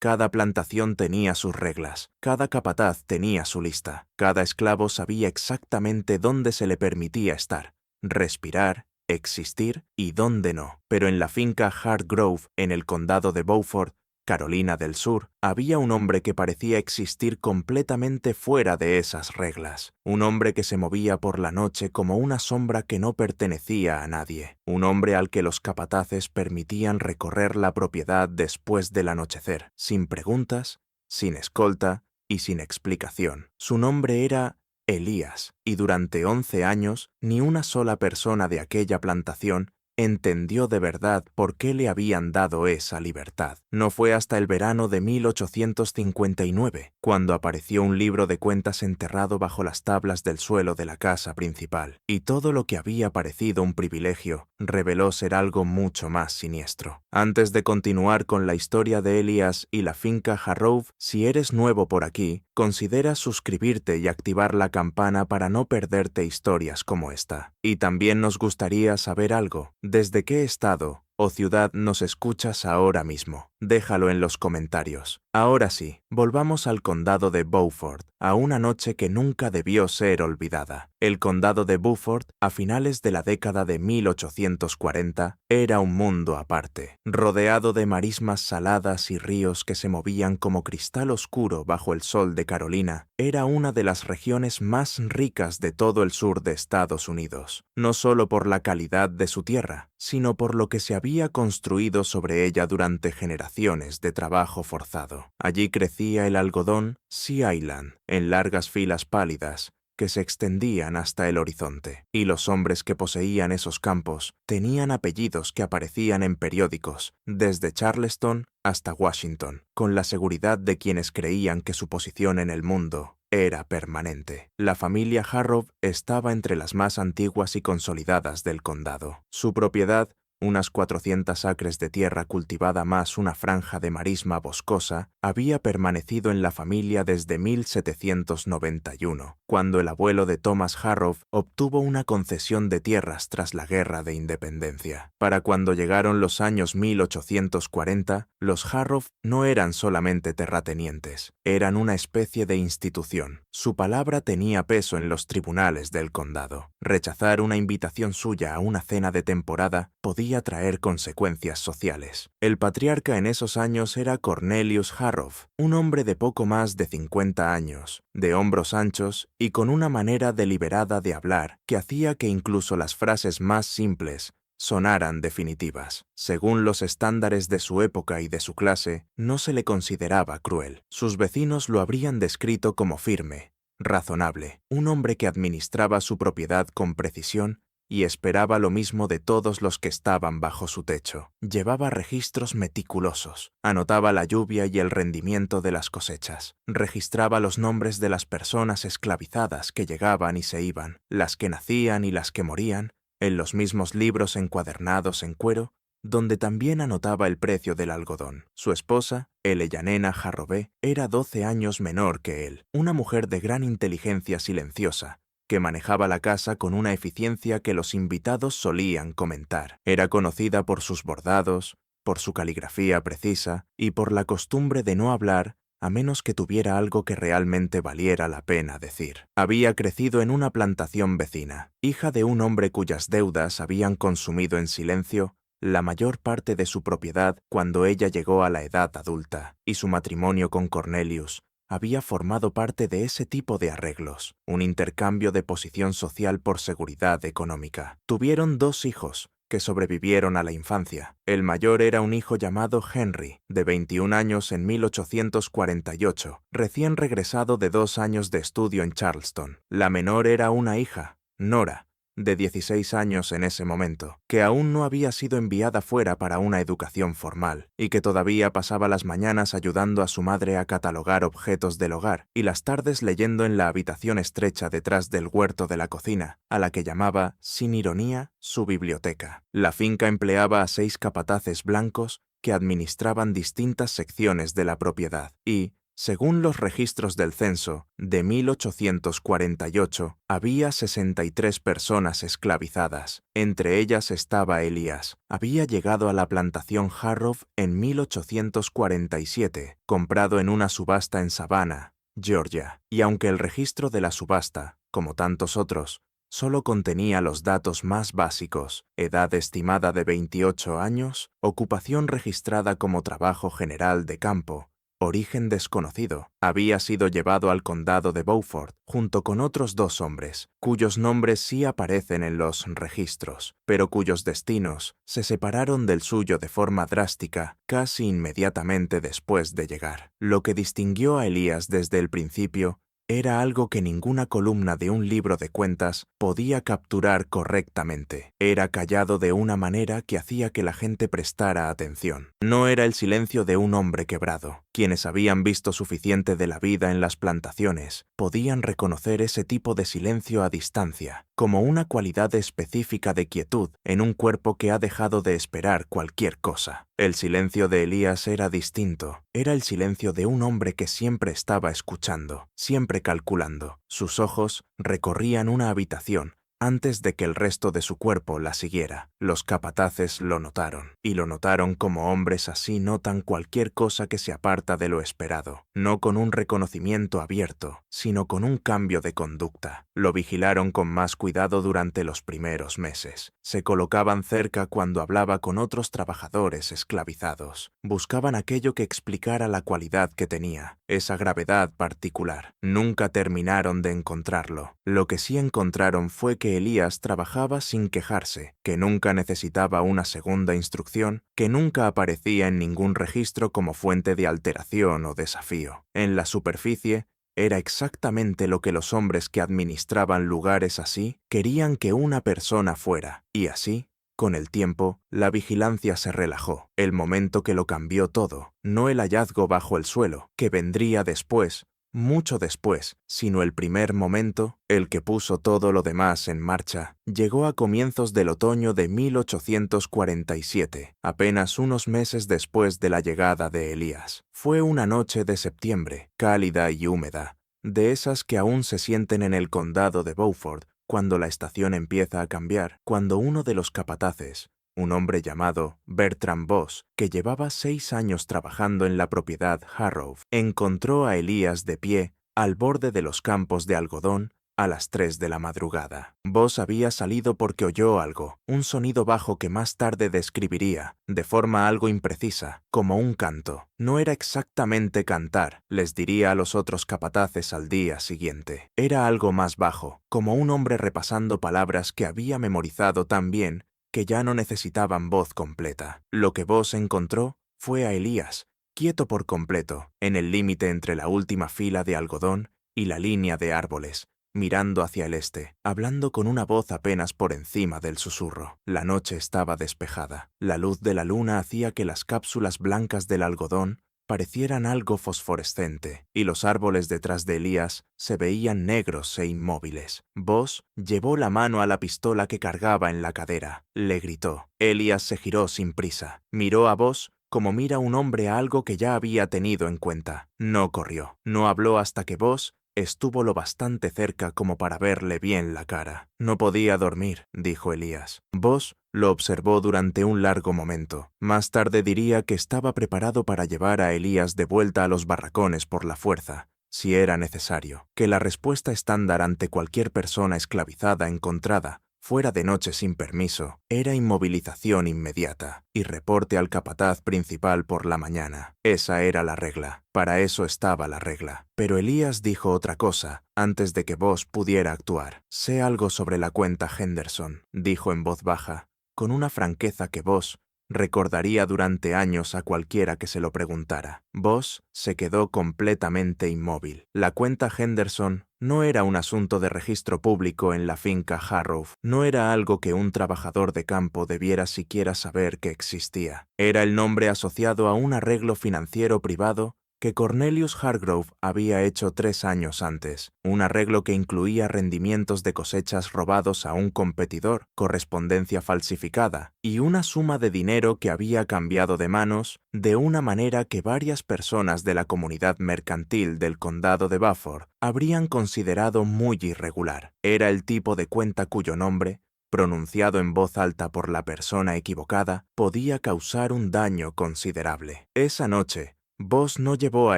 Cada plantación tenía sus reglas, cada capataz tenía su lista, cada esclavo sabía exactamente dónde se le permitía estar, respirar, existir y dónde no. Pero en la finca Hart Grove, en el condado de Beaufort, Carolina del Sur, había un hombre que parecía existir completamente fuera de esas reglas. Un hombre que se movía por la noche como una sombra que no pertenecía a nadie. Un hombre al que los capataces permitían recorrer la propiedad después del anochecer, sin preguntas, sin escolta y sin explicación. Su nombre era Elías, y durante 11 años ni una sola persona de aquella plantación entendió de verdad por qué le habían dado esa libertad. No fue hasta el verano de 1859 cuando apareció un libro de cuentas enterrado bajo las tablas del suelo de la casa principal, y todo lo que había parecido un privilegio reveló ser algo mucho más siniestro. Antes de continuar con la historia de Elías y la finca Harrove, si eres nuevo por aquí, considera suscribirte y activar la campana para no perderte historias como esta. Y también nos gustaría saber algo. ¿Desde qué estado o ciudad nos escuchas ahora mismo? Déjalo en los comentarios. Ahora sí, volvamos al condado de Beaufort, a una noche que nunca debió ser olvidada. El condado de Beaufort, a finales de la década de 1840, era un mundo aparte, rodeado de marismas saladas y ríos que se movían como cristal oscuro bajo el sol de Carolina. Era una de las regiones más ricas de todo el sur de Estados Unidos, no solo por la calidad de su tierra, sino por lo que se había construido sobre ella durante generaciones de trabajo forzado. Allí crecía el algodón Sea Island, en largas filas pálidas, que se extendían hasta el horizonte, y los hombres que poseían esos campos tenían apellidos que aparecían en periódicos, desde Charleston hasta Washington, con la seguridad de quienes creían que su posición en el mundo era permanente. La familia Harrove estaba entre las más antiguas y consolidadas del condado. Su propiedad, unas 400 acres de tierra cultivada más una franja de marisma boscosa, había permanecido en la familia desde 1791, cuando el abuelo de Thomas Harrove obtuvo una concesión de tierras tras la Guerra de Independencia. Para cuando llegaron los años 1840, los Harrove no eran solamente terratenientes, eran una especie de institución. Su palabra tenía peso en los tribunales del condado. Rechazar una invitación suya a una cena de temporada podía traer consecuencias sociales. El patriarca en esos años era Cornelius Harrove, un hombre de poco más de 50 años, de hombros anchos y con una manera deliberada de hablar que hacía que incluso las frases más simples sonaran definitivas. Según los estándares de su época y de su clase, no se le consideraba cruel. Sus vecinos lo habrían descrito como firme, razonable, un hombre que administraba su propiedad con precisión y esperaba lo mismo de todos los que estaban bajo su techo. Llevaba registros meticulosos, anotaba la lluvia y el rendimiento de las cosechas, registraba los nombres de las personas esclavizadas que llegaban y se iban, las que nacían y las que morían, en los mismos libros encuadernados en cuero, donde también anotaba el precio del algodón. Su esposa, Eleyanena Harrove, era 12 años menor que él, una mujer de gran inteligencia silenciosa, que manejaba la casa con una eficiencia que los invitados solían comentar. Era conocida por sus bordados, por su caligrafía precisa y por la costumbre de no hablar a menos que tuviera algo que realmente valiera la pena decir. Había crecido en una plantación vecina, hija de un hombre cuyas deudas habían consumido en silencio la mayor parte de su propiedad cuando ella llegó a la edad adulta, y su matrimonio con Cornelius había formado parte de ese tipo de arreglos, un intercambio de posición social por seguridad económica. Tuvieron 2 hijos, que sobrevivieron a la infancia. El mayor era un hijo llamado Henry, de 21 años en 1848, recién regresado de 2 años de estudio en Charleston. La menor era una hija, Nora, de 16 años en ese momento, que aún no había sido enviada fuera para una educación formal, y que todavía pasaba las mañanas ayudando a su madre a catalogar objetos del hogar, y las tardes leyendo en la habitación estrecha detrás del huerto de la cocina, a la que llamaba, sin ironía, su biblioteca. La finca empleaba a 6 capataces blancos que administraban distintas secciones de la propiedad, y, Según los registros del censo de 1848, había 63 personas esclavizadas. Entre ellas estaba Elías. Había llegado a la plantación Harrow en 1847, comprado en una subasta en Savannah, Georgia. Y aunque el registro de la subasta, como tantos otros, solo contenía los datos más básicos: edad estimada de 28 años, ocupación registrada como trabajo general de campo, origen desconocido, había sido llevado al condado de Beaufort junto con otros 2 hombres, cuyos nombres sí aparecen en los registros, pero cuyos destinos se separaron del suyo de forma drástica casi inmediatamente después de llegar. Lo que distinguió a Elías desde el principio era algo que ninguna columna de un libro de cuentas podía capturar correctamente. Era callado de una manera que hacía que la gente prestara atención. No era el silencio de un hombre quebrado. Quienes habían visto suficiente de la vida en las plantaciones podían reconocer ese tipo de silencio a distancia, como una cualidad específica de quietud en un cuerpo que ha dejado de esperar cualquier cosa. El silencio de Elías era distinto. Era el silencio de un hombre que siempre estaba escuchando, siempre calculando. Sus ojos recorrían una habitación antes de que el resto de su cuerpo la siguiera. Los capataces lo notaron, y lo notaron como hombres así notan cualquier cosa que se aparta de lo esperado, no con un reconocimiento abierto, sino con un cambio de conducta. Lo vigilaron con más cuidado durante los primeros meses. Se colocaban cerca cuando hablaba con otros trabajadores esclavizados. Buscaban aquello que explicara la cualidad que tenía, esa gravedad particular. Nunca terminaron de encontrarlo. Lo que sí encontraron fue que Elías trabajaba sin quejarse, que nunca necesitaba una segunda instrucción, que nunca aparecía en ningún registro como fuente de alteración o desafío. En la superficie, era exactamente lo que los hombres que administraban lugares así querían que una persona fuera, y así, con el tiempo, la vigilancia se relajó. El momento que lo cambió todo, no el hallazgo bajo el suelo, que vendría después, mucho después, sino el primer momento, el que puso todo lo demás en marcha, llegó a comienzos del otoño de 1847, apenas unos meses después de la llegada de Elías. Fue una noche de septiembre, cálida y húmeda, de esas que aún se sienten en el condado de Beaufort cuando la estación empieza a cambiar, cuando uno de los capataces, un hombre llamado Bertram Boss, que llevaba 6 años trabajando en la propiedad Harrow, encontró a Elías de pie al borde de los campos de algodón a las 3 de la madrugada. Boss había salido porque oyó algo, un sonido bajo que más tarde describiría, de forma algo imprecisa, como un canto. No era exactamente cantar, les diría a los otros capataces al día siguiente. Era algo más bajo, como un hombre repasando palabras que había memorizado tan bien que ya no necesitaban voz completa. Lo que Boss encontró fue a Elías, quieto por completo, en el límite entre la última fila de algodón y la línea de árboles, mirando hacia el este, hablando con una voz apenas por encima del susurro. La noche estaba despejada. La luz de la luna hacía que las cápsulas blancas del algodón parecieran algo fosforescente, y los árboles detrás de Elías se veían negros e inmóviles. Boss llevó la mano a la pistola que cargaba en la cadera. Le gritó. Elías se giró sin prisa. Miró a Boss como mira un hombre a algo que ya había tenido en cuenta. No corrió. No habló hasta que Boss estuvo lo bastante cerca como para verle bien la cara. No podía dormir, dijo Elías. Boss lo observó durante un largo momento. Más tarde diría que estaba preparado para llevar a Elías de vuelta a los barracones por la fuerza, si era necesario, que la respuesta estándar ante cualquier persona esclavizada encontrada fuera de noche sin permiso, era inmovilización inmediata y reporte al capataz principal por la mañana. Esa era la regla. Para eso estaba la regla. Pero Elías dijo otra cosa antes de que Boss pudiera actuar. Sé algo sobre la cuenta Henderson, dijo en voz baja, con una franqueza que Boss recordaría durante años a cualquiera que se lo preguntara. Boss se quedó completamente inmóvil. La cuenta Henderson no era un asunto de registro público en la finca Harrow. No era algo que un trabajador de campo debiera siquiera saber que existía. Era el nombre asociado a un arreglo financiero privado que Cornelius Hargrove había hecho 3 años antes, un arreglo que incluía rendimientos de cosechas robados a un competidor, correspondencia falsificada y una suma de dinero que había cambiado de manos de una manera que varias personas de la comunidad mercantil del condado de Beaufort habrían considerado muy irregular. Era el tipo de cuenta cuyo nombre, pronunciado en voz alta por la persona equivocada, podía causar un daño considerable. Esa noche, Boss no llevó a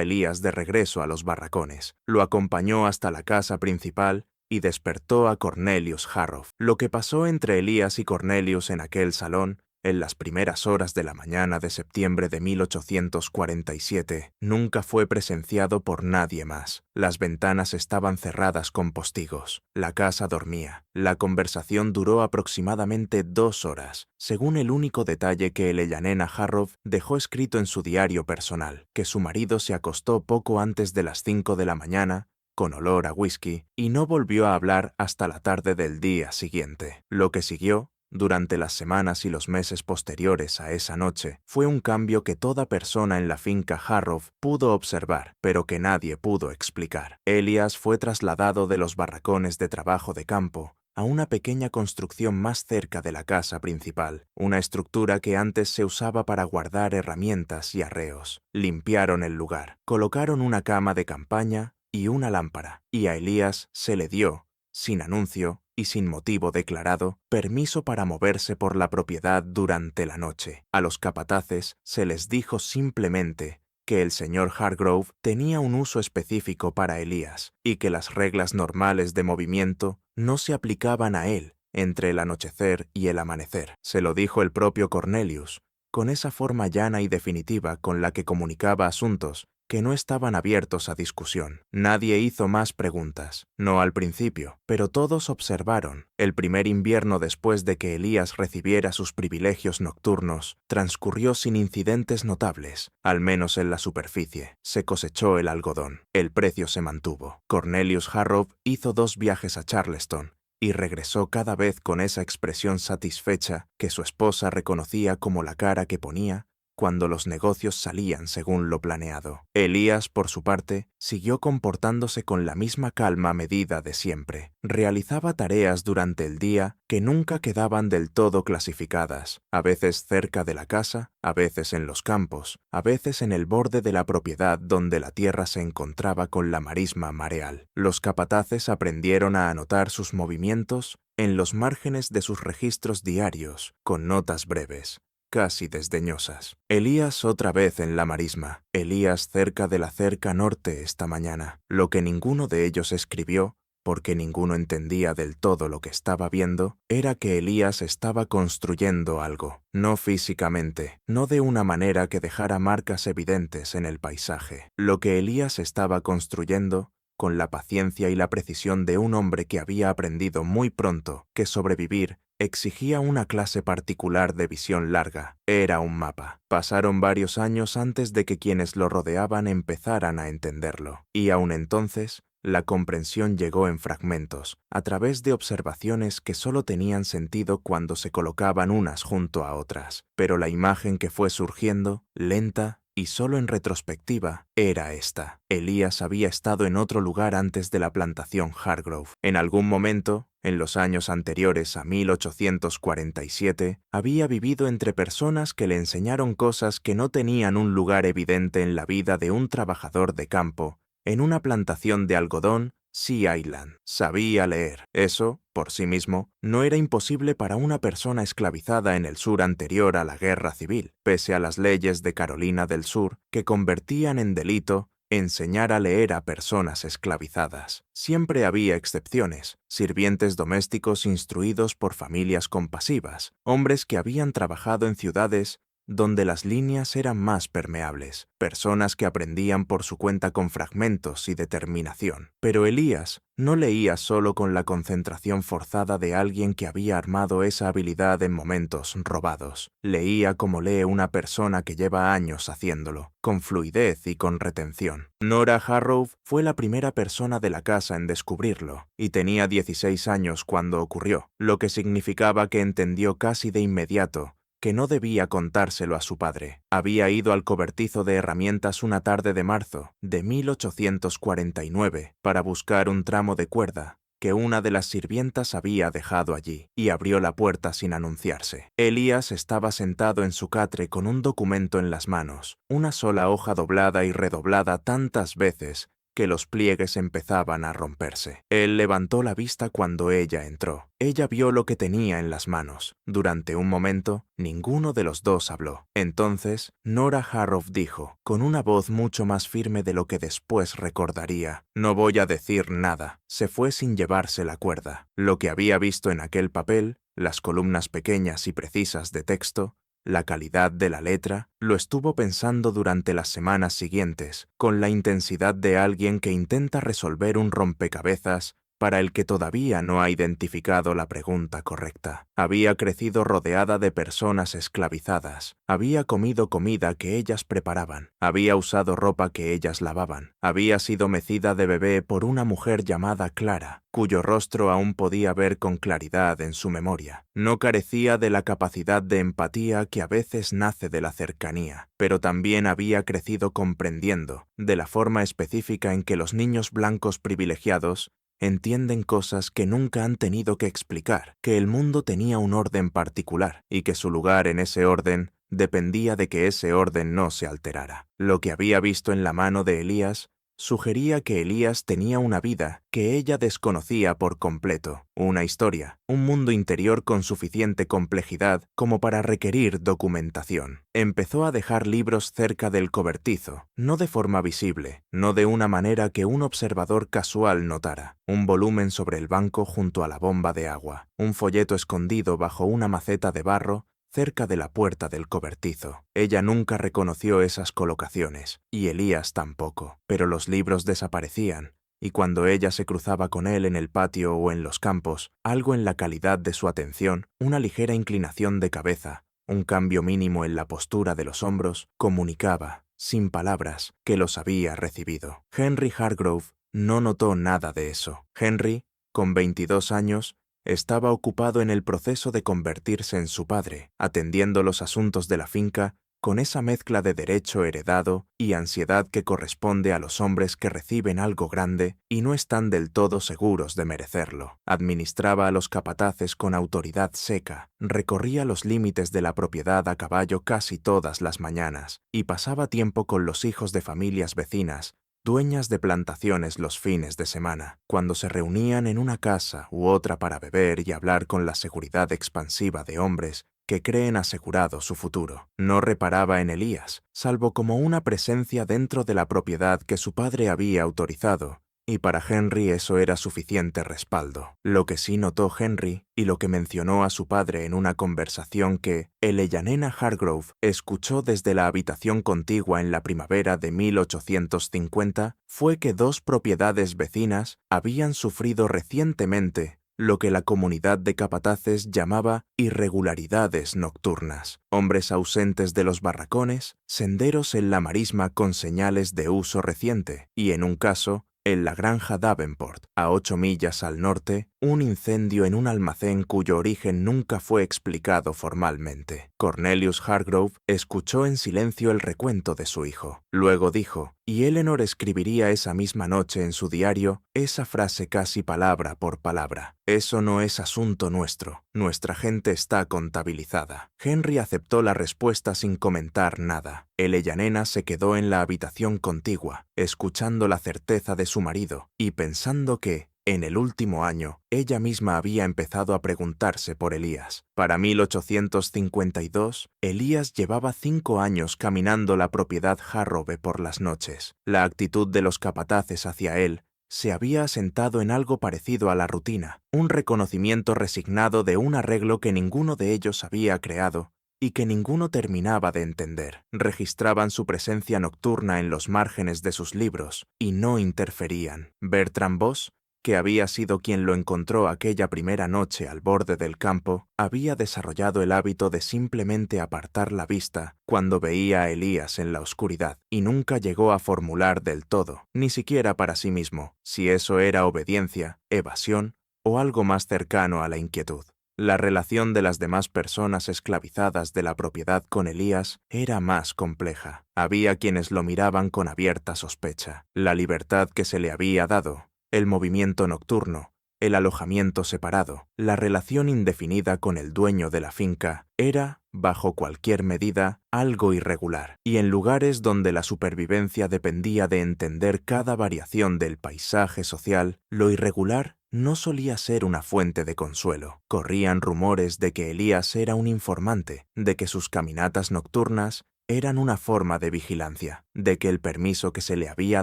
Elías de regreso a los barracones, lo acompañó hasta la casa principal y despertó a Cornelius Harrove. Lo que pasó entre Elías y Cornelius en aquel salón, en las primeras horas de la mañana de septiembre de 1847, nunca fue presenciado por nadie más. Las ventanas estaban cerradas con postigos. La casa dormía. La conversación duró aproximadamente 2 horas, según el único detalle que Eleanor Harrove dejó escrito en su diario personal, que su marido se acostó poco antes de las 5 de la mañana, con olor a whisky, y no volvió a hablar hasta la tarde del día siguiente. Lo que siguió, durante las semanas y los meses posteriores a esa noche, fue un cambio que toda persona en la finca Harrove pudo observar, pero que nadie pudo explicar. Elias fue trasladado de los barracones de trabajo de campo a una pequeña construcción más cerca de la casa principal, una estructura que antes se usaba para guardar herramientas y arreos. Limpiaron el lugar, colocaron una cama de campaña y una lámpara, y a Elías se le dio, sin anuncio y sin motivo declarado, permiso para moverse por la propiedad durante la noche. A los capataces se les dijo simplemente que el señor Hargrove tenía un uso específico para Elías y que las reglas normales de movimiento no se aplicaban a él entre el anochecer y el amanecer. Se lo dijo el propio Cornelius, con esa forma llana y definitiva con la que comunicaba asuntos que no estaban abiertos a discusión. Nadie hizo más preguntas, no al principio, pero todos observaron. El primer invierno después de que Elías recibiera sus privilegios nocturnos transcurrió sin incidentes notables, al menos en la superficie. Se cosechó el algodón. El precio se mantuvo. Cornelius Harrove hizo 2 viajes a Charleston y regresó cada vez con esa expresión satisfecha que su esposa reconocía como la cara que ponía cuando los negocios salían según lo planeado. Elías, por su parte, siguió comportándose con la misma calma medida de siempre. Realizaba tareas durante el día que nunca quedaban del todo clasificadas, a veces cerca de la casa, a veces en los campos, a veces en el borde de la propiedad donde la tierra se encontraba con la marisma mareal. Los capataces aprendieron a anotar sus movimientos en los márgenes de sus registros diarios, con notas breves, casi desdeñosas. Elías otra vez en la marisma. Elías cerca de la cerca norte esta mañana. Lo que ninguno de ellos escribió, porque ninguno entendía del todo lo que estaba viendo, era que Elías estaba construyendo algo, no físicamente, no de una manera que dejara marcas evidentes en el paisaje. Lo que Elías estaba construyendo, con la paciencia y la precisión de un hombre que había aprendido muy pronto que sobrevivir exigía una clase particular de visión larga. Era un mapa. Pasaron varios años antes de que quienes lo rodeaban empezaran a entenderlo. Y aún entonces, la comprensión llegó en fragmentos, a través de observaciones que solo tenían sentido cuando se colocaban unas junto a otras. Pero la imagen que fue surgiendo, lenta y solo en retrospectiva, era esta. Elías había estado en otro lugar antes de la plantación Hargrove. En algún momento, en los años anteriores a 1847, había vivido entre personas que le enseñaron cosas que no tenían un lugar evidente en la vida de un trabajador de campo, en una plantación de algodón, Sea Island. Sabía leer. Eso, por sí mismo, no era imposible para una persona esclavizada en el sur anterior a la guerra civil, pese a las leyes de Carolina del Sur que convertían en delito enseñar a leer a personas esclavizadas. Siempre había excepciones, sirvientes domésticos instruidos por familias compasivas, hombres que habían trabajado en ciudades donde las líneas eran más permeables, personas que aprendían por su cuenta con fragmentos y determinación. Pero Elías no leía solo con la concentración forzada de alguien que había armado esa habilidad en momentos robados. Leía como lee una persona que lleva años haciéndolo, con fluidez y con retención. Nora Harrove fue la primera persona de la casa en descubrirlo, y tenía 16 años cuando ocurrió, lo que significaba que entendió casi de inmediato que no debía contárselo a su padre. Había ido al cobertizo de herramientas una tarde de marzo de 1849 para buscar un tramo de cuerda que una de las sirvientas había dejado allí, y abrió la puerta sin anunciarse. Elías estaba sentado en su catre con un documento en las manos, una sola hoja doblada y redoblada tantas veces que los pliegues empezaban a romperse. Él levantó la vista cuando ella entró. Ella vio lo que tenía en las manos. Durante un momento, ninguno de los dos habló. Entonces, Nora Harrow dijo, con una voz mucho más firme de lo que después recordaría: «No voy a decir nada». Se fue sin llevarse la cuerda. Lo que había visto en aquel papel, las columnas pequeñas y precisas de texto, la calidad de la letra, lo estuvo pensando durante las semanas siguientes, con la intensidad de alguien que intenta resolver un rompecabezas para el que todavía no ha identificado la pregunta correcta. Había crecido rodeada de personas esclavizadas, había comido comida que ellas preparaban, había usado ropa que ellas lavaban, había sido mecida de bebé por una mujer llamada Clara, cuyo rostro aún podía ver con claridad en su memoria. No carecía de la capacidad de empatía que a veces nace de la cercanía, pero también había crecido comprendiendo, de la forma específica en que los niños blancos privilegiados entienden cosas que nunca han tenido que explicar, que el mundo tenía un orden particular y que su lugar en ese orden dependía de que ese orden no se alterara. Lo que había visto en la mano de Elías sugería que Elías tenía una vida que ella desconocía por completo, una historia, un mundo interior con suficiente complejidad como para requerir documentación. Empezó a dejar libros cerca del cobertizo, no de forma visible, no de una manera que un observador casual notara. Un volumen sobre el banco junto a la bomba de agua, un folleto escondido bajo una maceta de barro cerca de la puerta del cobertizo. Ella nunca reconoció esas colocaciones, y Elías tampoco, pero los libros desaparecían, y cuando ella se cruzaba con él en el patio o en los campos, algo en la calidad de su atención, una ligera inclinación de cabeza, un cambio mínimo en la postura de los hombros, comunicaba, sin palabras, que los había recibido. Henry Hargrove no notó nada de eso. Henry, con 22 años, estaba ocupado en el proceso de convertirse en su padre, atendiendo los asuntos de la finca con esa mezcla de derecho heredado y ansiedad que corresponde a los hombres que reciben algo grande y no están del todo seguros de merecerlo. Administraba a los capataces con autoridad seca, recorría los límites de la propiedad a caballo casi todas las mañanas y pasaba tiempo con los hijos de familias vecinas, dueñas de plantaciones los fines de semana, cuando se reunían en una casa u otra para beber y hablar con la seguridad expansiva de hombres que creen asegurado su futuro. No reparaba en Elías, salvo como una presencia dentro de la propiedad que su padre había autorizado, y para Henry eso era suficiente respaldo. Lo que sí notó Henry, y lo que mencionó a su padre en una conversación que Eleyanena Hargrove escuchó desde la habitación contigua en la primavera de 1850, fue que dos propiedades vecinas habían sufrido recientemente lo que la comunidad de capataces llamaba irregularidades nocturnas, hombres ausentes de los barracones, senderos en la marisma con señales de uso reciente, y en un caso, en la granja Davenport, a 8 millas al norte, un incendio en un almacén cuyo origen nunca fue explicado formalmente. Cornelius Hargrove escuchó en silencio el recuento de su hijo. Luego dijo, y Eleanor escribiría esa misma noche en su diario esa frase casi palabra por palabra: «Eso no es asunto nuestro. Nuestra gente está contabilizada». Henry aceptó la respuesta sin comentar nada. Eleyanena se quedó en la habitación contigua, escuchando la certeza de su marido y pensando que, en el último año, ella misma había empezado a preguntarse por Elías. Para 1852, Elías llevaba 5 años caminando la propiedad Harrove por las noches. La actitud de los capataces hacia él se había asentado en algo parecido a la rutina, un reconocimiento resignado de un arreglo que ninguno de ellos había creado y que ninguno terminaba de entender. Registraban su presencia nocturna en los márgenes de sus libros y no interferían. Bertrand Voss, que había sido quien lo encontró aquella primera noche al borde del campo, había desarrollado el hábito de simplemente apartar la vista cuando veía a Elías en la oscuridad, y nunca llegó a formular del todo, ni siquiera para sí mismo, si eso era obediencia, evasión o algo más cercano a la inquietud. La relación de las demás personas esclavizadas de la propiedad con Elías era más compleja. Había quienes lo miraban con abierta sospecha. La libertad que se le había dado, el movimiento nocturno, el alojamiento separado, la relación indefinida con el dueño de la finca, era, bajo cualquier medida, algo irregular, y en lugares donde la supervivencia dependía de entender cada variación del paisaje social, lo irregular no solía ser una fuente de consuelo. Corrían rumores de que Elías era un informante, de que sus caminatas nocturnas eran una forma de vigilancia, de que el permiso que se le había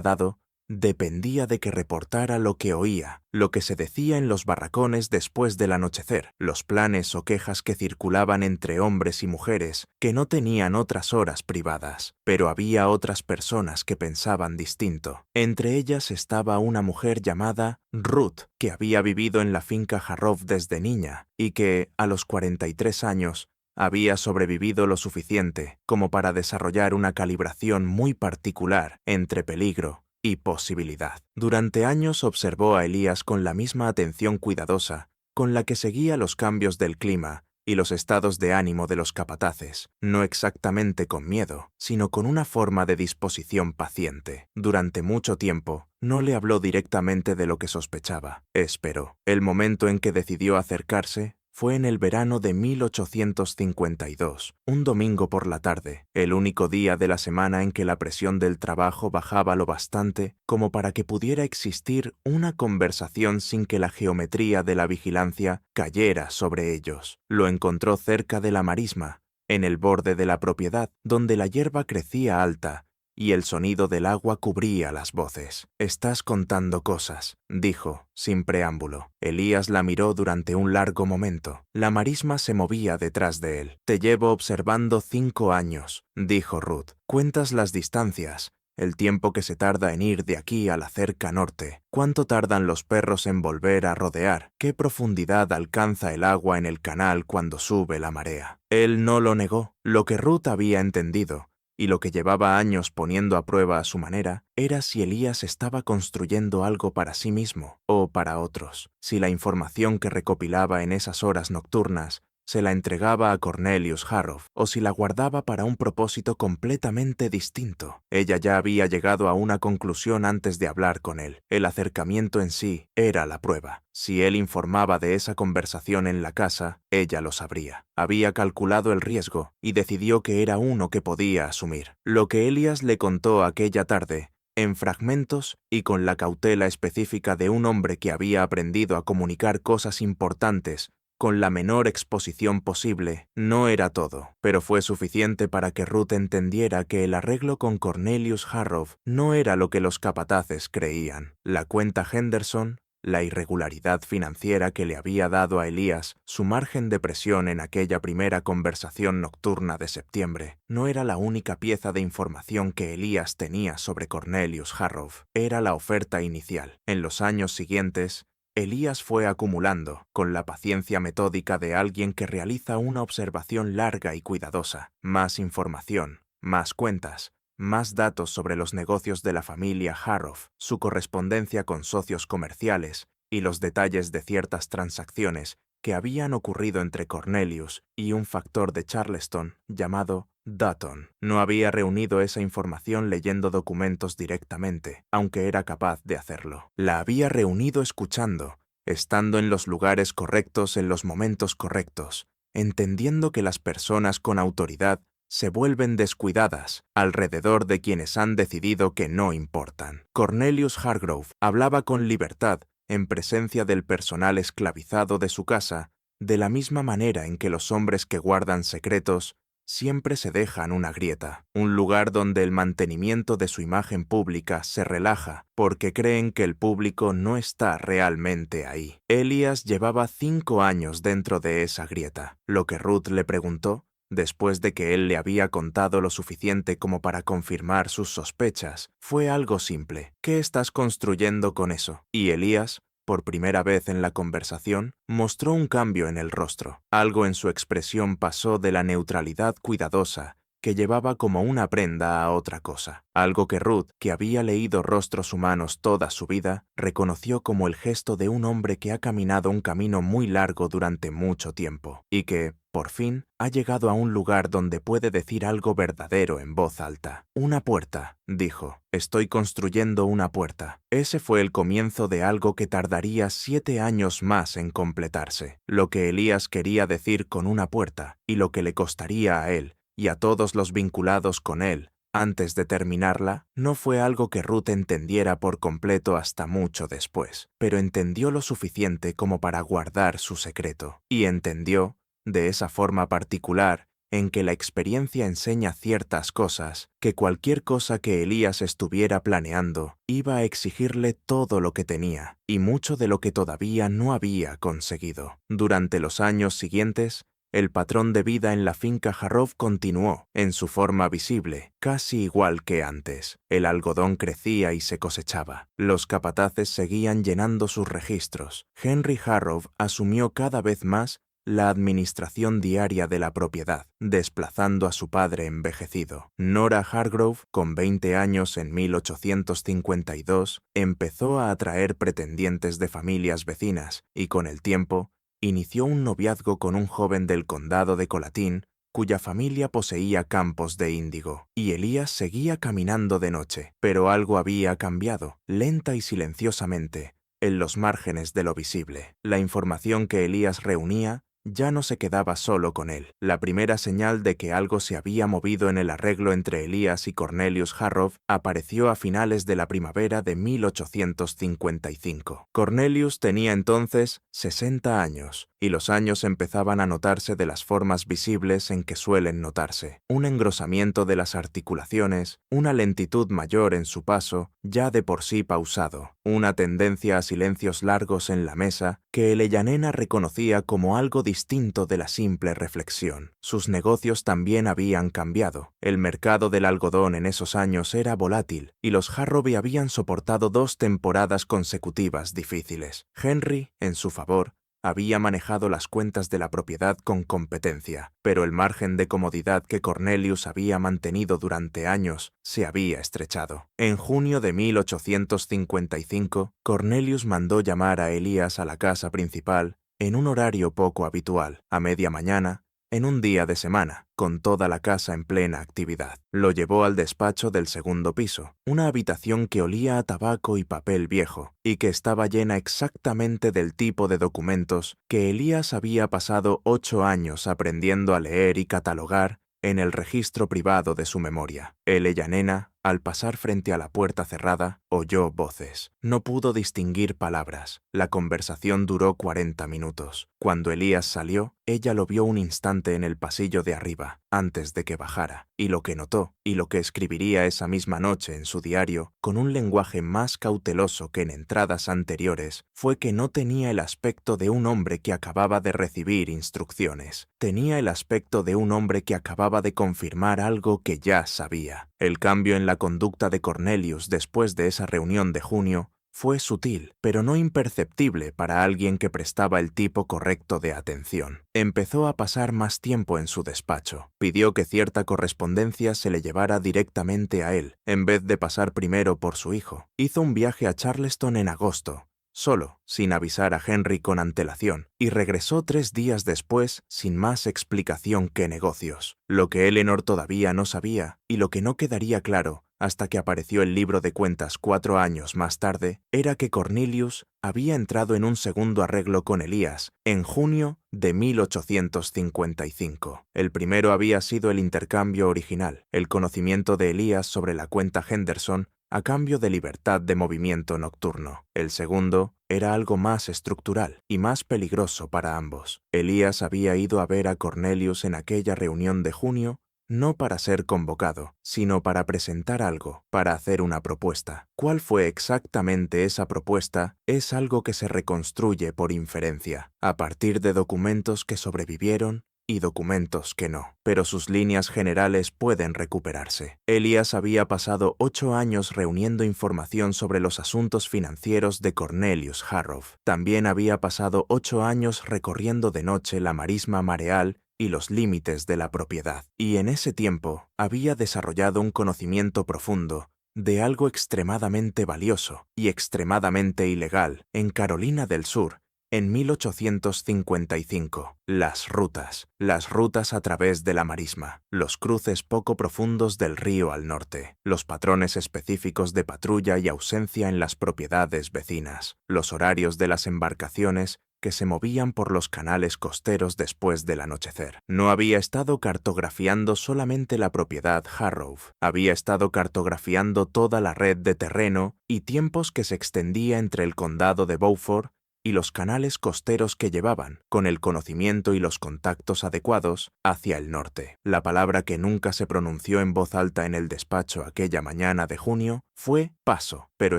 dado dependía de que reportara lo que oía, lo que se decía en los barracones después del anochecer, los planes o quejas que circulaban entre hombres y mujeres que no tenían otras horas privadas. Pero había otras personas que pensaban distinto. Entre ellas estaba una mujer llamada Ruth, que había vivido en la finca Harrov desde niña y que, a los 43 años, había sobrevivido lo suficiente como para desarrollar una calibración muy particular entre peligro y posibilidad. Durante años observó a Elías con la misma atención cuidadosa con la que seguía los cambios del clima y los estados de ánimo de los capataces, no exactamente con miedo, sino con una forma de disposición paciente. Durante mucho tiempo, no le habló directamente de lo que sospechaba. Esperó. El momento en que decidió acercarse fue en el verano de 1852, un domingo por la tarde, el único día de la semana en que la presión del trabajo bajaba lo bastante como para que pudiera existir una conversación sin que la geometría de la vigilancia cayera sobre ellos. Lo encontró cerca de la marisma, en el borde de la propiedad, donde la hierba crecía alta y el sonido del agua cubría las voces. «Estás contando cosas», dijo, sin preámbulo. Elías la miró durante un largo momento. La marisma se movía detrás de él. «Te llevo observando 5 años», dijo Ruth. «Cuentas las distancias, el tiempo que se tarda en ir de aquí a la cerca norte, cuánto tardan los perros en volver a rodear, qué profundidad alcanza el agua en el canal cuando sube la marea». Él no lo negó. Lo que Ruth había entendido, y lo que llevaba años poniendo a prueba a su manera, era si Elías estaba construyendo algo para sí mismo o para otros, si la información que recopilaba en esas horas nocturnas se la entregaba a Cornelius Harrov o si la guardaba para un propósito completamente distinto. Ella ya había llegado a una conclusión antes de hablar con él. El acercamiento en sí era la prueba. Si él informaba de esa conversación en la casa, ella lo sabría. Había calculado el riesgo y decidió que era uno que podía asumir. Lo que Elías le contó aquella tarde, en fragmentos y con la cautela específica de un hombre que había aprendido a comunicar cosas importantes con la menor exposición posible, no era todo, pero fue suficiente para que Ruth entendiera que el arreglo con Cornelius Harrov no era lo que los capataces creían. La cuenta Henderson, la irregularidad financiera que le había dado a Elías su margen de presión en aquella primera conversación nocturna de septiembre, no era la única pieza de información que Elías tenía sobre Cornelius Harrov. Era la oferta inicial. En los años siguientes, Elías fue acumulando, con la paciencia metódica de alguien que realiza una observación larga y cuidadosa, más información, más cuentas, más datos sobre los negocios de la familia Harrov, su correspondencia con socios comerciales y los detalles de ciertas transacciones que habían ocurrido entre Cornelius y un factor de Charleston llamado Dutton. No había reunido esa información leyendo documentos directamente, aunque era capaz de hacerlo. La había reunido escuchando, estando en los lugares correctos en los momentos correctos, entendiendo que las personas con autoridad se vuelven descuidadas alrededor de quienes han decidido que no importan. Cornelius Hargrove hablaba con libertad en presencia del personal esclavizado de su casa, de la misma manera en que los hombres que guardan secretos siempre se dejan una grieta, un lugar donde el mantenimiento de su imagen pública se relaja porque creen que el público no está realmente ahí. Elías llevaba 5 años dentro de esa grieta. Lo que Ruth le preguntó, después de que él le había contado lo suficiente como para confirmar sus sospechas, fue algo simple. ¿Qué estás construyendo con eso? Y Elías, por primera vez en la conversación, mostró un cambio en el rostro. Algo en su expresión pasó de la neutralidad cuidadosa que llevaba como una prenda a otra cosa. Algo que Ruth, que había leído rostros humanos toda su vida, reconoció como el gesto de un hombre que ha caminado un camino muy largo durante mucho tiempo y que, por fin, ha llegado a un lugar donde puede decir algo verdadero en voz alta. «Una puerta», dijo. «Estoy construyendo una puerta». Ese fue el comienzo de algo que tardaría 7 años más en completarse. Lo que Elías quería decir con una puerta y lo que le costaría a él y a todos los vinculados con él antes de terminarla, no fue algo que Ruth entendiera por completo hasta mucho después, pero entendió lo suficiente como para guardar su secreto. Y entendió, de esa forma particular, en que la experiencia enseña ciertas cosas, que cualquier cosa que Elías estuviera planeando iba a exigirle todo lo que tenía, y mucho de lo que todavía no había conseguido. Durante los años siguientes, el patrón de vida en la finca Harrov continuó, en su forma visible, casi igual que antes. El algodón crecía y se cosechaba. Los capataces seguían llenando sus registros. Henry Harrov asumió cada vez más la administración diaria de la propiedad, desplazando a su padre envejecido. Nora Hargrove, con 20 años en 1852, empezó a atraer pretendientes de familias vecinas y, con el tiempo, inició un noviazgo con un joven del condado de Colatín, cuya familia poseía campos de índigo, y Elías seguía caminando de noche, pero algo había cambiado, lenta y silenciosamente, en los márgenes de lo visible. La información que Elías reunía ya no se quedaba solo con él. La primera señal de que algo se había movido en el arreglo entre Elías y Cornelius Harrov apareció a finales de la primavera de 1855. Cornelius tenía entonces 60 años, y los años empezaban a notarse de las formas visibles en que suelen notarse. Un engrosamiento de las articulaciones, una lentitud mayor en su paso, ya de por sí pausado, una tendencia a silencios largos en la mesa que Elleyanena reconocía como algo distinto de la simple reflexión. Sus negocios también habían cambiado. El mercado del algodón en esos años era volátil y los Harrove habían soportado 2 temporadas consecutivas difíciles. Henry, en su favor, había manejado las cuentas de la propiedad con competencia, pero el margen de comodidad que Cornelius había mantenido durante años se había estrechado. En junio de 1855, Cornelius mandó llamar a Elías a la casa principal en un horario poco habitual, a media mañana, en un día de semana, con toda la casa en plena actividad. Lo llevó al despacho del segundo piso, una habitación que olía a tabaco y papel viejo, y que estaba llena exactamente del tipo de documentos que Elías había pasado 8 años aprendiendo a leer y catalogar en el registro privado de su memoria. Elleyanena, al pasar frente a la puerta cerrada, oyó voces. No pudo distinguir palabras. La conversación duró 40 minutos. Cuando Elías salió, ella lo vio un instante en el pasillo de arriba, antes de que bajara, y lo que notó, y lo que escribiría esa misma noche en su diario, con un lenguaje más cauteloso que en entradas anteriores, fue que no tenía el aspecto de un hombre que acababa de recibir instrucciones. Tenía el aspecto de un hombre que acababa de confirmar algo que ya sabía. El cambio en la conducta de Cornelius después de esa reunión de junio fue sutil, pero no imperceptible para alguien que prestaba el tipo correcto de atención. Empezó a pasar más tiempo en su despacho. Pidió que cierta correspondencia se le llevara directamente a él, en vez de pasar primero por su hijo. Hizo un viaje a Charleston en agosto, solo, sin avisar a Henry con antelación, y regresó 3 días después sin más explicación que negocios. Lo que Eleanor todavía no sabía, y lo que no quedaría claro hasta que apareció el libro de cuentas 4 años más tarde, era que Cornelius había entrado en un segundo arreglo con Elías en junio de 1855. El primero había sido el intercambio original, el conocimiento de Elías sobre la cuenta Henderson a cambio de libertad de movimiento nocturno. El segundo era algo más estructural y más peligroso para ambos. Elías había ido a ver a Cornelius en aquella reunión de junio no para ser convocado, sino para presentar algo, para hacer una propuesta. ¿Cuál fue exactamente esa propuesta? Es algo que se reconstruye por inferencia, a partir de documentos que sobrevivieron y documentos que no, pero sus líneas generales pueden recuperarse. Elías había pasado 8 años reuniendo información sobre los asuntos financieros de Cornelius Harrov. También había pasado 8 años recorriendo de noche la marisma mareal y los límites de la propiedad. Y en ese tiempo había desarrollado un conocimiento profundo de algo extremadamente valioso y extremadamente ilegal en Carolina del Sur en 1855. Las rutas a través de la marisma, los cruces poco profundos del río al norte, los patrones específicos de patrulla y ausencia en las propiedades vecinas, los horarios de las embarcaciones que se movían por los canales costeros después del anochecer. No había estado cartografiando solamente la propiedad Harrow, había estado cartografiando toda la red de terreno y tiempos que se extendía entre el condado de Beaufort y los canales costeros que llevaban, con el conocimiento y los contactos adecuados, hacia el norte. La palabra que nunca se pronunció en voz alta en el despacho aquella mañana de junio fue paso, pero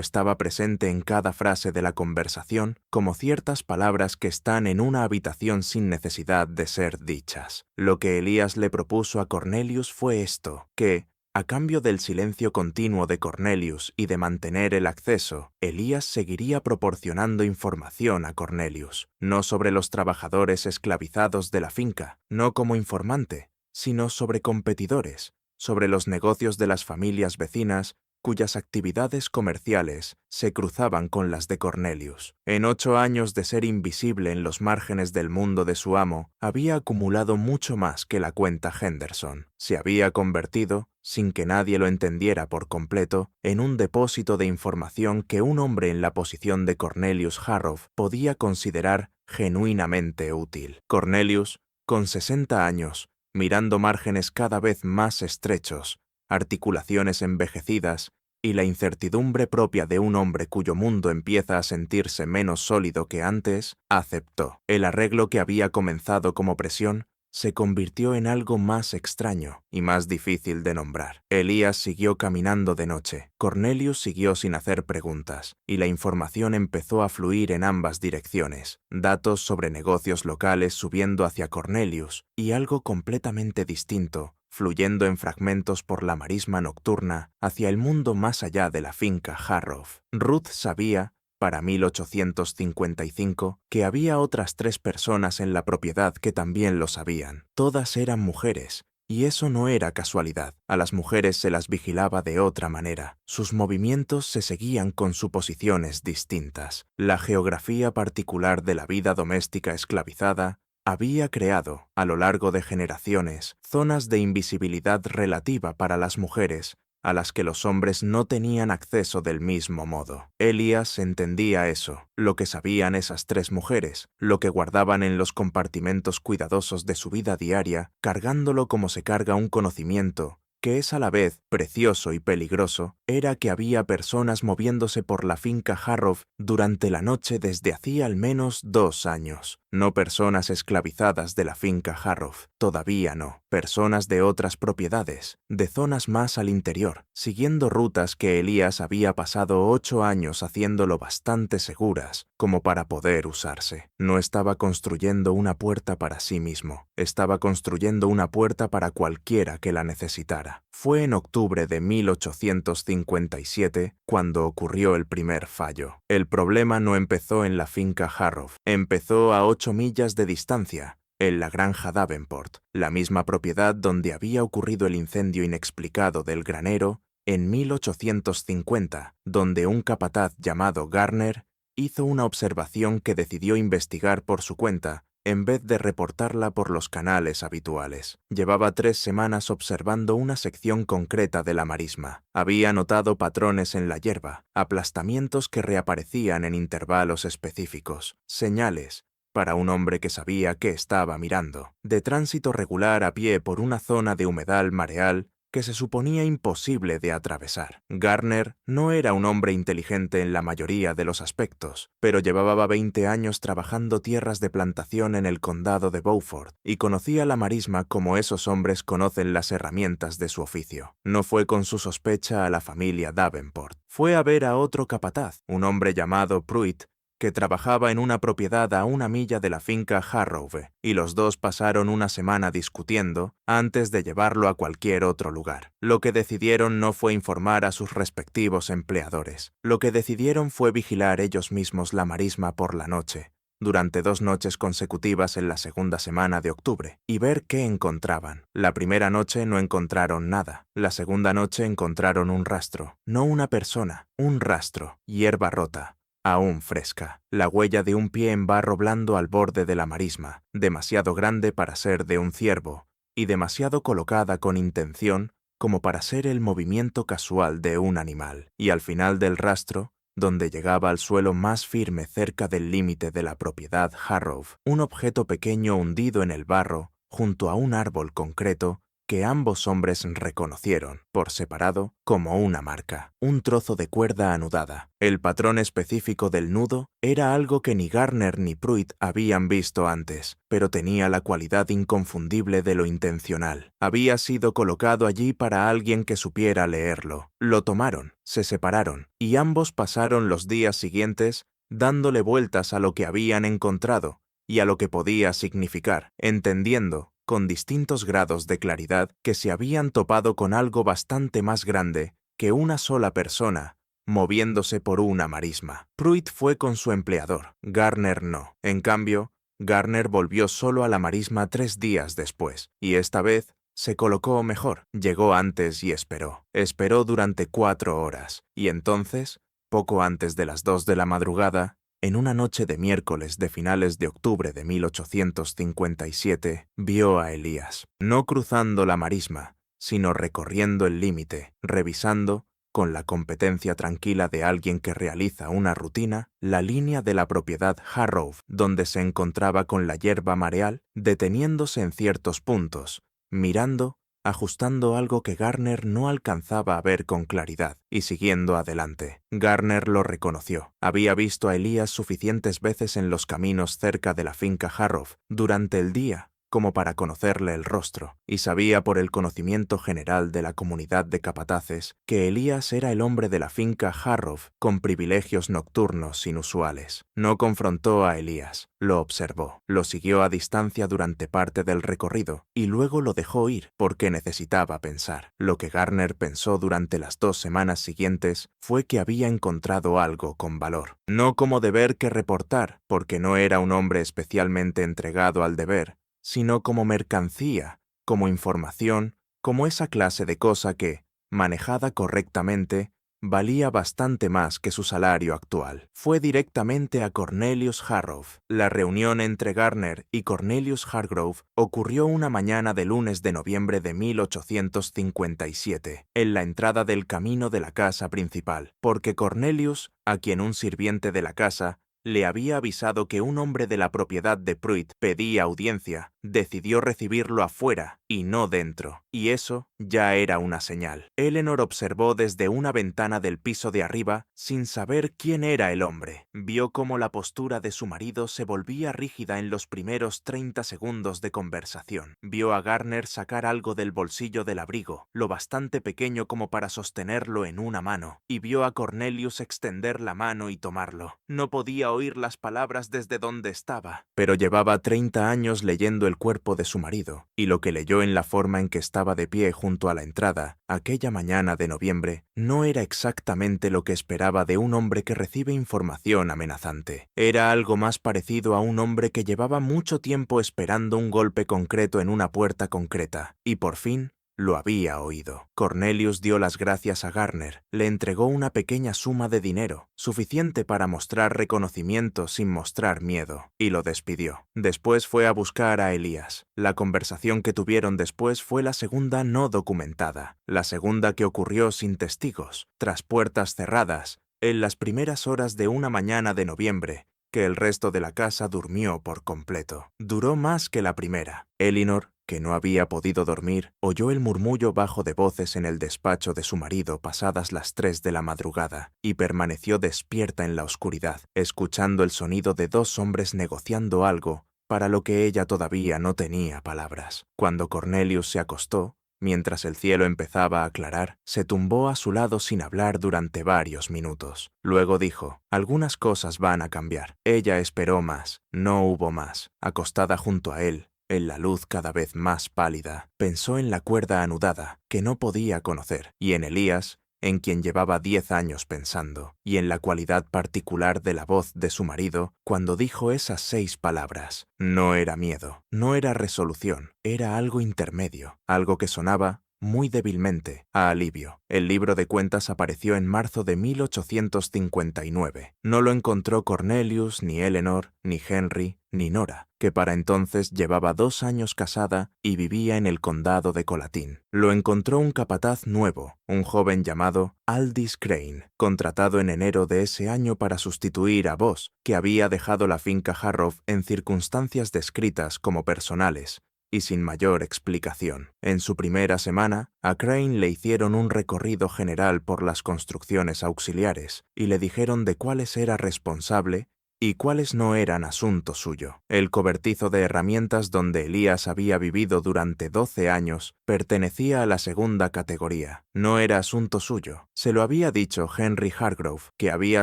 estaba presente en cada frase de la conversación como ciertas palabras que están en una habitación sin necesidad de ser dichas. Lo que Elías le propuso a Cornelius fue esto, que, a cambio del silencio continuo de Cornelius y de mantener el acceso, Elías seguiría proporcionando información a Cornelius, no sobre los trabajadores esclavizados de la finca, no como informante, sino sobre competidores, sobre los negocios de las familias vecinas cuyas actividades comerciales se cruzaban con las de Cornelius. En 8 años de ser invisible en los márgenes del mundo de su amo, había acumulado mucho más que la cuenta Henderson. Se había convertido, sin que nadie lo entendiera por completo, en un depósito de información que un hombre en la posición de Cornelius Harrow podía considerar genuinamente útil. Cornelius, con 60 años, mirando márgenes cada vez más estrechos, articulaciones envejecidas y la incertidumbre propia de un hombre cuyo mundo empieza a sentirse menos sólido que antes, aceptó. El arreglo que había comenzado como presión se convirtió en algo más extraño y más difícil de nombrar. Elías siguió caminando de noche, Cornelius siguió sin hacer preguntas, y la información empezó a fluir en ambas direcciones. Datos sobre negocios locales subiendo hacia Cornelius, y algo completamente distinto, fluyendo en fragmentos por la marisma nocturna hacia el mundo más allá de la finca Harrow. Ruth sabía, para 1855, que había otras 3 personas en la propiedad que también lo sabían. Todas eran mujeres, y eso no era casualidad. A las mujeres se las vigilaba de otra manera. Sus movimientos se seguían con suposiciones distintas. La geografía particular de la vida doméstica esclavizada había creado, a lo largo de generaciones, zonas de invisibilidad relativa para las mujeres, a las que los hombres no tenían acceso del mismo modo. Elías entendía eso, lo que sabían esas 3 mujeres, lo que guardaban en los compartimentos cuidadosos de su vida diaria, cargándolo como se carga un conocimiento, que es a la vez precioso y peligroso, era que había personas moviéndose por la finca Harrow durante la noche desde hacía al menos 2 años. No personas esclavizadas de la finca Harrow, todavía no. Personas de otras propiedades, de zonas más al interior, siguiendo rutas que Elías había pasado 8 años haciéndolo bastante seguras como para poder usarse. No estaba construyendo una puerta para sí mismo, estaba construyendo una puerta para cualquiera que la necesitara. Fue en octubre de 1857 cuando ocurrió el primer fallo. El problema no empezó en la finca Harrow, empezó a 8 millas de distancia, en la granja Davenport, la misma propiedad donde había ocurrido el incendio inexplicado del granero en 1850, donde un capataz llamado Garner hizo una observación que decidió investigar por su cuenta en vez de reportarla por los canales habituales. Llevaba 3 semanas observando una sección concreta de la marisma. Había notado patrones en la hierba, aplastamientos que reaparecían en intervalos específicos, señales, para un hombre que sabía qué estaba mirando, de tránsito regular a pie por una zona de humedal mareal que se suponía imposible de atravesar. Garner no era un hombre inteligente en la mayoría de los aspectos, pero llevaba 20 años trabajando tierras de plantación en el condado de Beaufort y conocía la marisma como esos hombres conocen las herramientas de su oficio. No fue con su sospecha a la familia Davenport. Fue a ver a otro capataz, un hombre llamado Pruitt, que trabajaba en una propiedad a 1 milla de la finca Harrow, y los dos pasaron una semana discutiendo antes de llevarlo a cualquier otro lugar. Lo que decidieron no fue informar a sus respectivos empleadores. Lo que decidieron fue vigilar ellos mismos la marisma por la noche, durante 2 noches consecutivas en la segunda semana de octubre, y ver qué encontraban. La primera noche no encontraron nada. La segunda noche encontraron un rastro, no una persona, un rastro, hierba rota, aún fresca, la huella de un pie en barro blando al borde de la marisma, demasiado grande para ser de un ciervo, y demasiado colocada con intención como para ser el movimiento casual de un animal. Y al final del rastro, donde llegaba al suelo más firme cerca del límite de la propiedad Harrow, un objeto pequeño hundido en el barro junto a un árbol concreto que ambos hombres reconocieron, por separado, como una marca, un trozo de cuerda anudada. El patrón específico del nudo era algo que ni Garner ni Pruitt habían visto antes, pero tenía la cualidad inconfundible de lo intencional. Había sido colocado allí para alguien que supiera leerlo. Lo tomaron, se separaron, y ambos pasaron los días siguientes dándole vueltas a lo que habían encontrado y a lo que podía significar, entendiendo, con distintos grados de claridad, que se habían topado con algo bastante más grande que una sola persona, moviéndose por una marisma. Pruitt fue con su empleador, Garner no. En cambio, Garner volvió solo a la marisma 3 días después, y esta vez se colocó mejor. Llegó antes y esperó. Esperó durante 4 horas, y entonces, poco antes de las 2 de la madrugada, en una noche de miércoles de finales de octubre de 1857, vio a Elías, no cruzando la marisma, sino recorriendo el límite, revisando, con la competencia tranquila de alguien que realiza una rutina, la línea de la propiedad Harrow, donde se encontraba con la hierba mareal, deteniéndose en ciertos puntos, mirando, ajustando algo que Garner no alcanzaba a ver con claridad, y siguiendo adelante. Garner lo reconoció. Había visto a Elías suficientes veces en los caminos cerca de la finca Harrow durante el día como para conocerle el rostro, y sabía por el conocimiento general de la comunidad de capataces que Elías era el hombre de la finca Harrow con privilegios nocturnos inusuales. No confrontó a Elías, lo observó, lo siguió a distancia durante parte del recorrido y luego lo dejó ir porque necesitaba pensar. Lo que Garner pensó durante las 2 semanas siguientes fue que había encontrado algo con valor. No como deber que reportar, porque no era un hombre especialmente entregado al deber, sino como mercancía, como información, como esa clase de cosa que, manejada correctamente, valía bastante más que su salario actual. Fue directamente a Cornelius Harrow. La reunión entre Garner y Cornelius Hargrove ocurrió una mañana de lunes de noviembre de 1857, en la entrada del camino de la casa principal, porque Cornelius, a quien un sirviente de la casa le había avisado que un hombre de la propiedad de Pruitt pedía audiencia, decidió recibirlo afuera y no dentro, y eso ya era una señal. Eleanor observó desde una ventana del piso de arriba sin saber quién era el hombre. Vio cómo la postura de su marido se volvía rígida en los primeros 30 segundos de conversación. Vio a Garner sacar algo del bolsillo del abrigo, lo bastante pequeño como para sostenerlo en una mano, y vio a Cornelius extender la mano y tomarlo. No podía oír las palabras desde donde estaba, pero llevaba 30 años leyendo el cuerpo de su marido, y lo que leyó en la forma en que estaba de pie junto a la entrada, aquella mañana de noviembre, no era exactamente lo que esperaba de un hombre que recibe información amenazante. Era algo más parecido a un hombre que llevaba mucho tiempo esperando un golpe concreto en una puerta concreta, y por fin lo había oído. Cornelius dio las gracias a Garner, le entregó una pequeña suma de dinero, suficiente para mostrar reconocimiento sin mostrar miedo, y lo despidió. Después fue a buscar a Elías. La conversación que tuvieron después fue la segunda no documentada, la segunda que ocurrió sin testigos, tras puertas cerradas, en las primeras horas de una mañana de noviembre, que el resto de la casa durmió por completo. Duró más que la primera. Eleanor, que no había podido dormir, oyó el murmullo bajo de voces en el despacho de su marido pasadas las 3 de la madrugada, y permaneció despierta en la oscuridad, escuchando el sonido de 2 hombres negociando algo para lo que ella todavía no tenía palabras. Cuando Cornelius se acostó, mientras el cielo empezaba a aclarar, se tumbó a su lado sin hablar durante varios minutos. Luego dijo, algunas cosas van a cambiar. Ella esperó más, no hubo más. Acostada junto a él, en la luz cada vez más pálida, pensó en la cuerda anudada, que no podía conocer, y en Elías, en quien llevaba 10 años pensando, y en la cualidad particular de la voz de su marido cuando dijo esas 6 palabras. No era miedo, no era resolución, era algo intermedio, algo que sonaba muy débilmente a alivio. El libro de cuentas apareció en marzo de 1859. No lo encontró Cornelius, ni Eleanor, ni Henry, ni Nora, que para entonces llevaba 2 años casada y vivía en el condado de Colatín. Lo encontró un capataz nuevo, un joven llamado Aldis Crane, contratado en enero de ese año para sustituir a Boss, que había dejado la finca Harrow en circunstancias descritas como personales y sin mayor explicación. En su primera semana, a Crane le hicieron un recorrido general por las construcciones auxiliares y le dijeron de cuáles era responsable y cuáles no eran asunto suyo. El cobertizo de herramientas donde Elías había vivido durante 12 años pertenecía a la segunda categoría. No era asunto suyo. Se lo había dicho Henry Hargrove, que había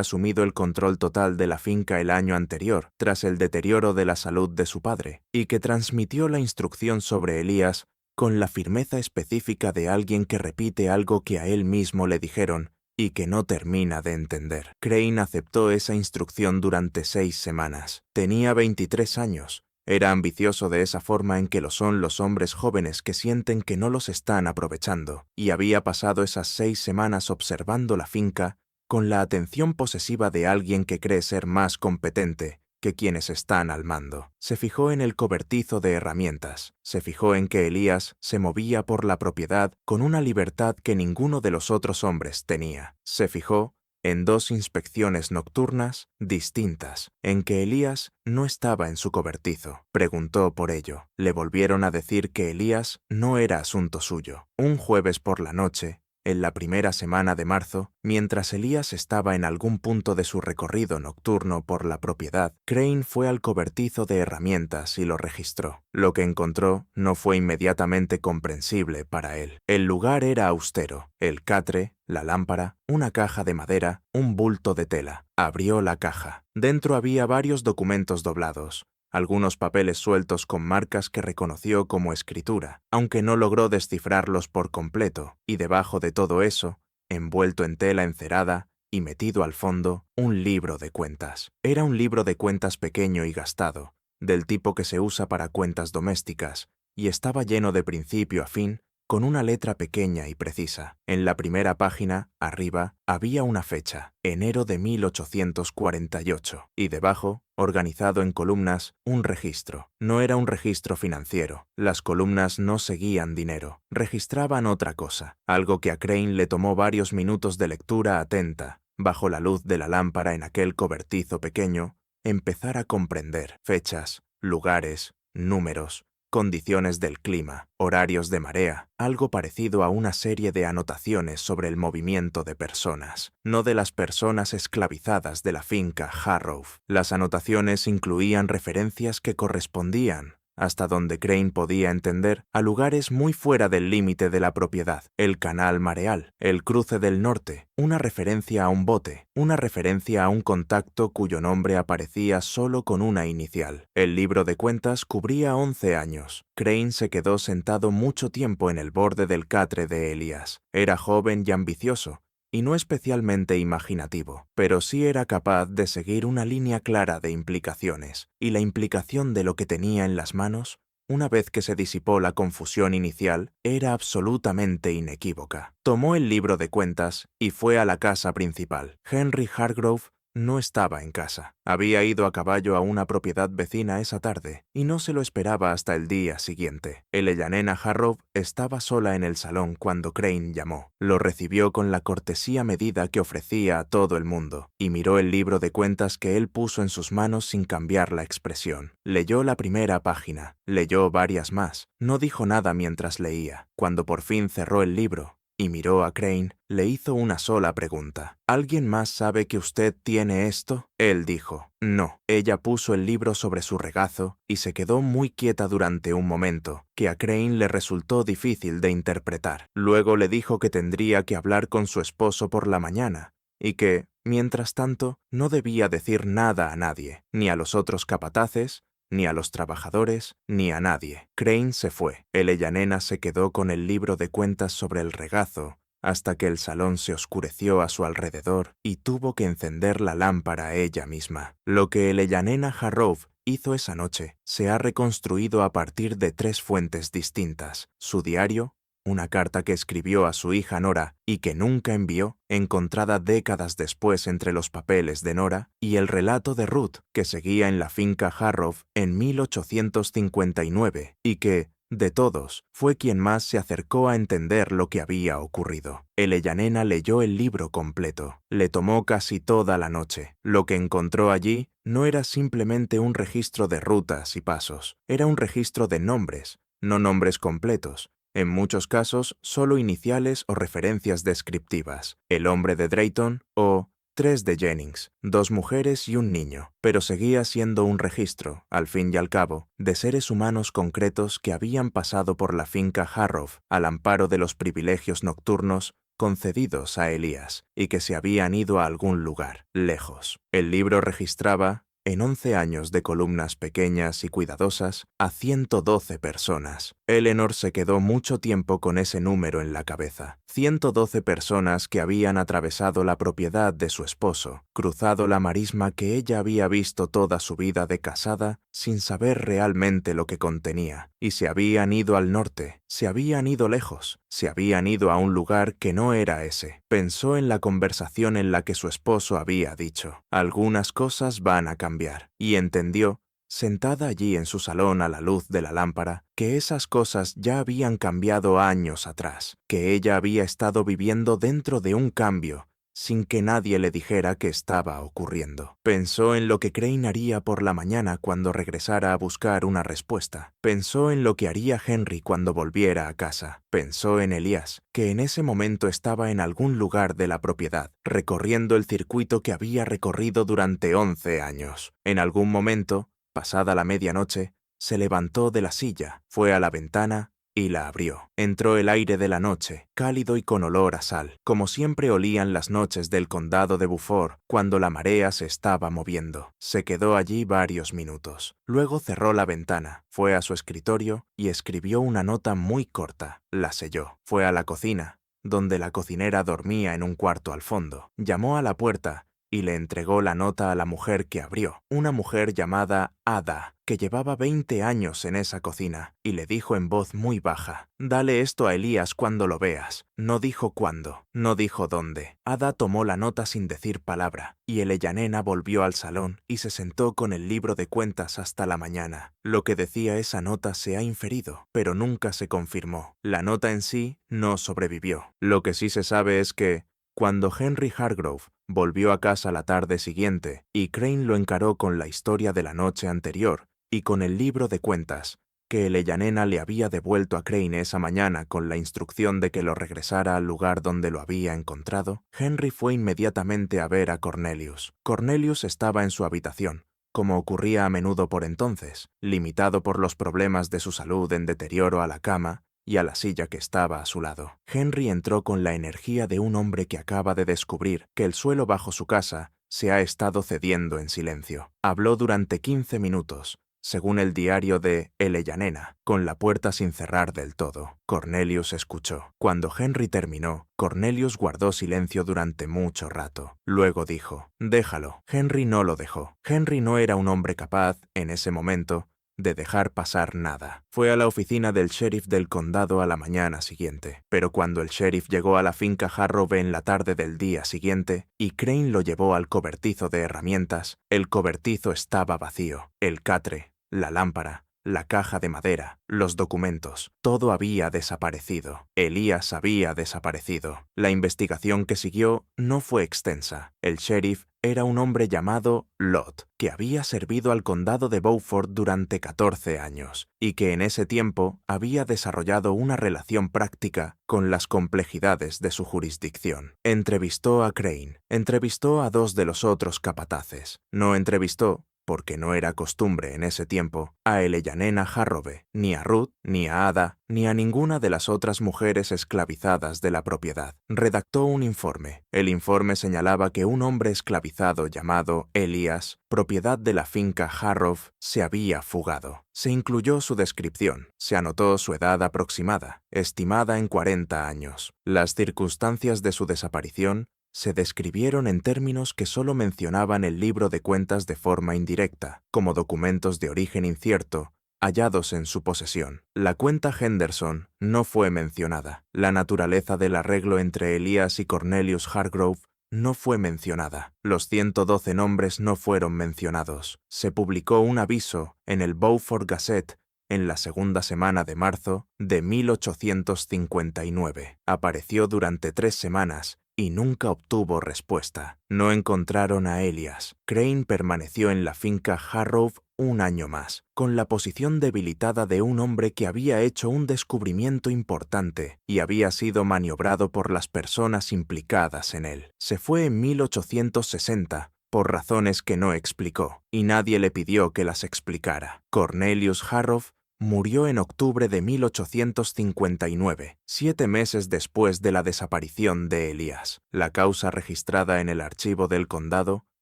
asumido el control total de la finca el año anterior, tras el deterioro de la salud de su padre, y que transmitió la instrucción sobre Elías con la firmeza específica de alguien que repite algo que a él mismo le dijeron y que no termina de entender. Crane aceptó esa instrucción durante 6 semanas. Tenía 23 años. Era ambicioso de esa forma en que lo son los hombres jóvenes que sienten que no los están aprovechando, y había pasado esas 6 semanas observando la finca con la atención posesiva de alguien que cree ser más competente que quienes están al mando. Se fijó en el cobertizo de herramientas, se fijó en que Elías se movía por la propiedad con una libertad que ninguno de los otros hombres tenía. Se fijó en 2 inspecciones nocturnas distintas, en que Elías no estaba en su cobertizo. Preguntó por ello. Le volvieron a decir que Elías no era asunto suyo. Un jueves por la noche, en la primera semana de marzo, mientras Elías estaba en algún punto de su recorrido nocturno por la propiedad, Crane fue al cobertizo de herramientas y lo registró. Lo que encontró no fue inmediatamente comprensible para él. El lugar era austero. El catre, la lámpara, una caja de madera, un bulto de tela. Abrió la caja. Dentro había varios documentos doblados, algunos papeles sueltos con marcas que reconoció como escritura, aunque no logró descifrarlos por completo, y debajo de todo eso, envuelto en tela encerada y metido al fondo, un libro de cuentas. Era un libro de cuentas pequeño y gastado, del tipo que se usa para cuentas domésticas, y estaba lleno de principio a fin, con una letra pequeña y precisa. En la primera página, arriba, había una fecha, enero de 1848, y debajo, organizado en columnas, un registro. No era un registro financiero. Las columnas no seguían dinero. Registraban otra cosa, algo que a Crane le tomó varios minutos de lectura atenta, bajo la luz de la lámpara en aquel cobertizo pequeño, empezar a comprender fechas, lugares, números, condiciones del clima, horarios de marea, algo parecido a una serie de anotaciones sobre el movimiento de personas, no de las personas esclavizadas de la finca Harrow. Las anotaciones incluían referencias que correspondían, hasta donde Crane podía entender, a lugares muy fuera del límite de la propiedad: el canal mareal, el cruce del norte, una referencia a un bote, una referencia a un contacto cuyo nombre aparecía solo con una inicial. El libro de cuentas cubría 11 años. Crane se quedó sentado mucho tiempo en el borde del catre de Elías. Era joven y ambicioso, y no especialmente imaginativo, pero sí era capaz de seguir una línea clara de implicaciones, y la implicación de lo que tenía en las manos, una vez que se disipó la confusión inicial, era absolutamente inequívoca. Tomó el libro de cuentas y fue a la casa principal. Henry Hargrove no estaba en casa. Había ido a caballo a una propiedad vecina esa tarde y no se lo esperaba hasta el día siguiente. Eleyanena Harrow estaba sola en el salón cuando Crane llamó. Lo recibió con la cortesía medida que ofrecía a todo el mundo y miró el libro de cuentas que él puso en sus manos sin cambiar la expresión. Leyó la primera página, leyó varias más. No dijo nada mientras leía. Cuando por fin cerró el libro y miró a Crane, le hizo una sola pregunta. ¿Alguien más sabe que usted tiene esto? Él dijo, no. Ella puso el libro sobre su regazo y se quedó muy quieta durante un momento, que a Crane le resultó difícil de interpretar. Luego le dijo que tendría que hablar con su esposo por la mañana, y que, mientras tanto, no debía decir nada a nadie, ni a los otros capataces, ni a los trabajadores, ni a nadie. Crane se fue. Eleyanena se quedó con el libro de cuentas sobre el regazo hasta que el salón se oscureció a su alrededor y tuvo que encender la lámpara ella misma. Lo que Eleyanena Harrov hizo esa noche se ha reconstruido a partir de 3 fuentes distintas: su diario, una carta que escribió a su hija Nora y que nunca envió, encontrada décadas después entre los papeles de Nora, y el relato de Ruth, que seguía en la finca Harrov en 1859 y que, de todos, fue quien más se acercó a entender lo que había ocurrido. Eleyanena leyó el libro completo. Le tomó casi toda la noche. Lo que encontró allí no era simplemente un registro de rutas y pasos, era un registro de nombres, no nombres completos. En muchos casos, solo iniciales o referencias descriptivas. El hombre de Drayton o 3 de Jennings, 2 mujeres y un niño, pero seguía siendo un registro, al fin y al cabo, de seres humanos concretos que habían pasado por la finca Harrov al amparo de los privilegios nocturnos concedidos a Elías y que se habían ido a algún lugar, lejos. El libro registraba, en 11 años de columnas pequeñas y cuidadosas, a 112 personas. Eleanor se quedó mucho tiempo con ese número en la cabeza. 112 personas que habían atravesado la propiedad de su esposo, cruzado la marisma que ella había visto toda su vida de casada sin saber realmente lo que contenía, y se habían ido al norte, se habían ido lejos, se habían ido a un lugar que no era ese. Pensó en la conversación en la que su esposo había dicho: algunas cosas van a cambiar, y entendió, sentada allí en su salón a la luz de la lámpara, que esas cosas ya habían cambiado años atrás, que ella había estado viviendo dentro de un cambio, sin que nadie le dijera que estaba ocurriendo. Pensó en lo que Crane haría por la mañana cuando regresara a buscar una respuesta. Pensó en lo que haría Henry cuando volviera a casa. Pensó en Elías, que en ese momento estaba en algún lugar de la propiedad, recorriendo el circuito que había recorrido durante 11 años. En algún momento, pasada la medianoche, se levantó de la silla, fue a la ventana y la abrió. Entró el aire de la noche, cálido y con olor a sal, como siempre olían las noches del condado de Beaufort cuando la marea se estaba moviendo. Se quedó allí varios minutos. Luego cerró la ventana, fue a su escritorio y escribió una nota muy corta. La selló. Fue a la cocina, donde la cocinera dormía en un cuarto al fondo. Llamó a la puerta y le entregó la nota a la mujer que abrió, una mujer llamada Ada, que llevaba 20 años en esa cocina, y le dijo en voz muy baja: «Dale esto a Elías cuando lo veas». No dijo cuándo, no dijo dónde. Ada tomó la nota sin decir palabra, y Eleyanena volvió al salón y se sentó con el libro de cuentas hasta la mañana. Lo que decía esa nota se ha inferido, pero nunca se confirmó. La nota en sí no sobrevivió. Lo que sí se sabe es que, cuando Henry Hargrove volvió a casa la tarde siguiente y Crane lo encaró con la historia de la noche anterior y con el libro de cuentas que Eleyanena le había devuelto a Crane esa mañana con la instrucción de que lo regresara al lugar donde lo había encontrado, Henry fue inmediatamente a ver a Cornelius. Cornelius estaba en su habitación, como ocurría a menudo por entonces, limitado por los problemas de su salud en deterioro a la cama y a la silla que estaba a su lado. Henry entró con la energía de un hombre que acaba de descubrir que el suelo bajo su casa se ha estado cediendo en silencio. Habló durante 15 minutos, según el diario de Eleyanena, con la puerta sin cerrar del todo. Cornelius escuchó. Cuando Henry terminó, Cornelius guardó silencio durante mucho rato. Luego dijo: «Déjalo». Henry no lo dejó. Henry no era un hombre capaz, en ese momento, de dejar pasar nada. Fue a la oficina del sheriff del condado a la mañana siguiente, pero cuando el sheriff llegó a la finca Harrove en la tarde del día siguiente y Crane lo llevó al cobertizo de herramientas, el cobertizo estaba vacío. El catre, la lámpara, la caja de madera, los documentos, todo había desaparecido. Elías había desaparecido. La investigación que siguió no fue extensa. El sheriff era un hombre llamado Lott, que había servido al condado de Beaufort durante 14 años y que en ese tiempo había desarrollado una relación práctica con las complejidades de su jurisdicción. Entrevistó a Crane, entrevistó a 2 de los otros capataces. No entrevistó, porque no era costumbre en ese tiempo, a Eleyanena Harrove, ni a Ruth, ni a Ada, ni a ninguna de las otras mujeres esclavizadas de la propiedad. Redactó un informe. El informe señalaba que un hombre esclavizado llamado Elías, propiedad de la finca Harrove, se había fugado. Se incluyó su descripción, se anotó su edad aproximada, estimada en 40 años. Las circunstancias de su desaparición se describieron en términos que solo mencionaban el libro de cuentas de forma indirecta, como documentos de origen incierto, hallados en su posesión. La cuenta Henderson no fue mencionada. La naturaleza del arreglo entre Elías y Cornelius Hargrove no fue mencionada. Los 112 nombres no fueron mencionados. Se publicó un aviso en el Beaufort Gazette en la segunda semana de marzo de 1859. Apareció durante 3 semanas y nunca obtuvo respuesta. No encontraron a Elias. Crane permaneció en la finca Harrove un año más, con la posición debilitada de un hombre que había hecho un descubrimiento importante y había sido maniobrado por las personas implicadas en él. Se fue en 1860, por razones que no explicó, y nadie le pidió que las explicara. Cornelius Harrove murió en octubre de 1859, 7 meses después de la desaparición de Elías. La causa registrada en el archivo del condado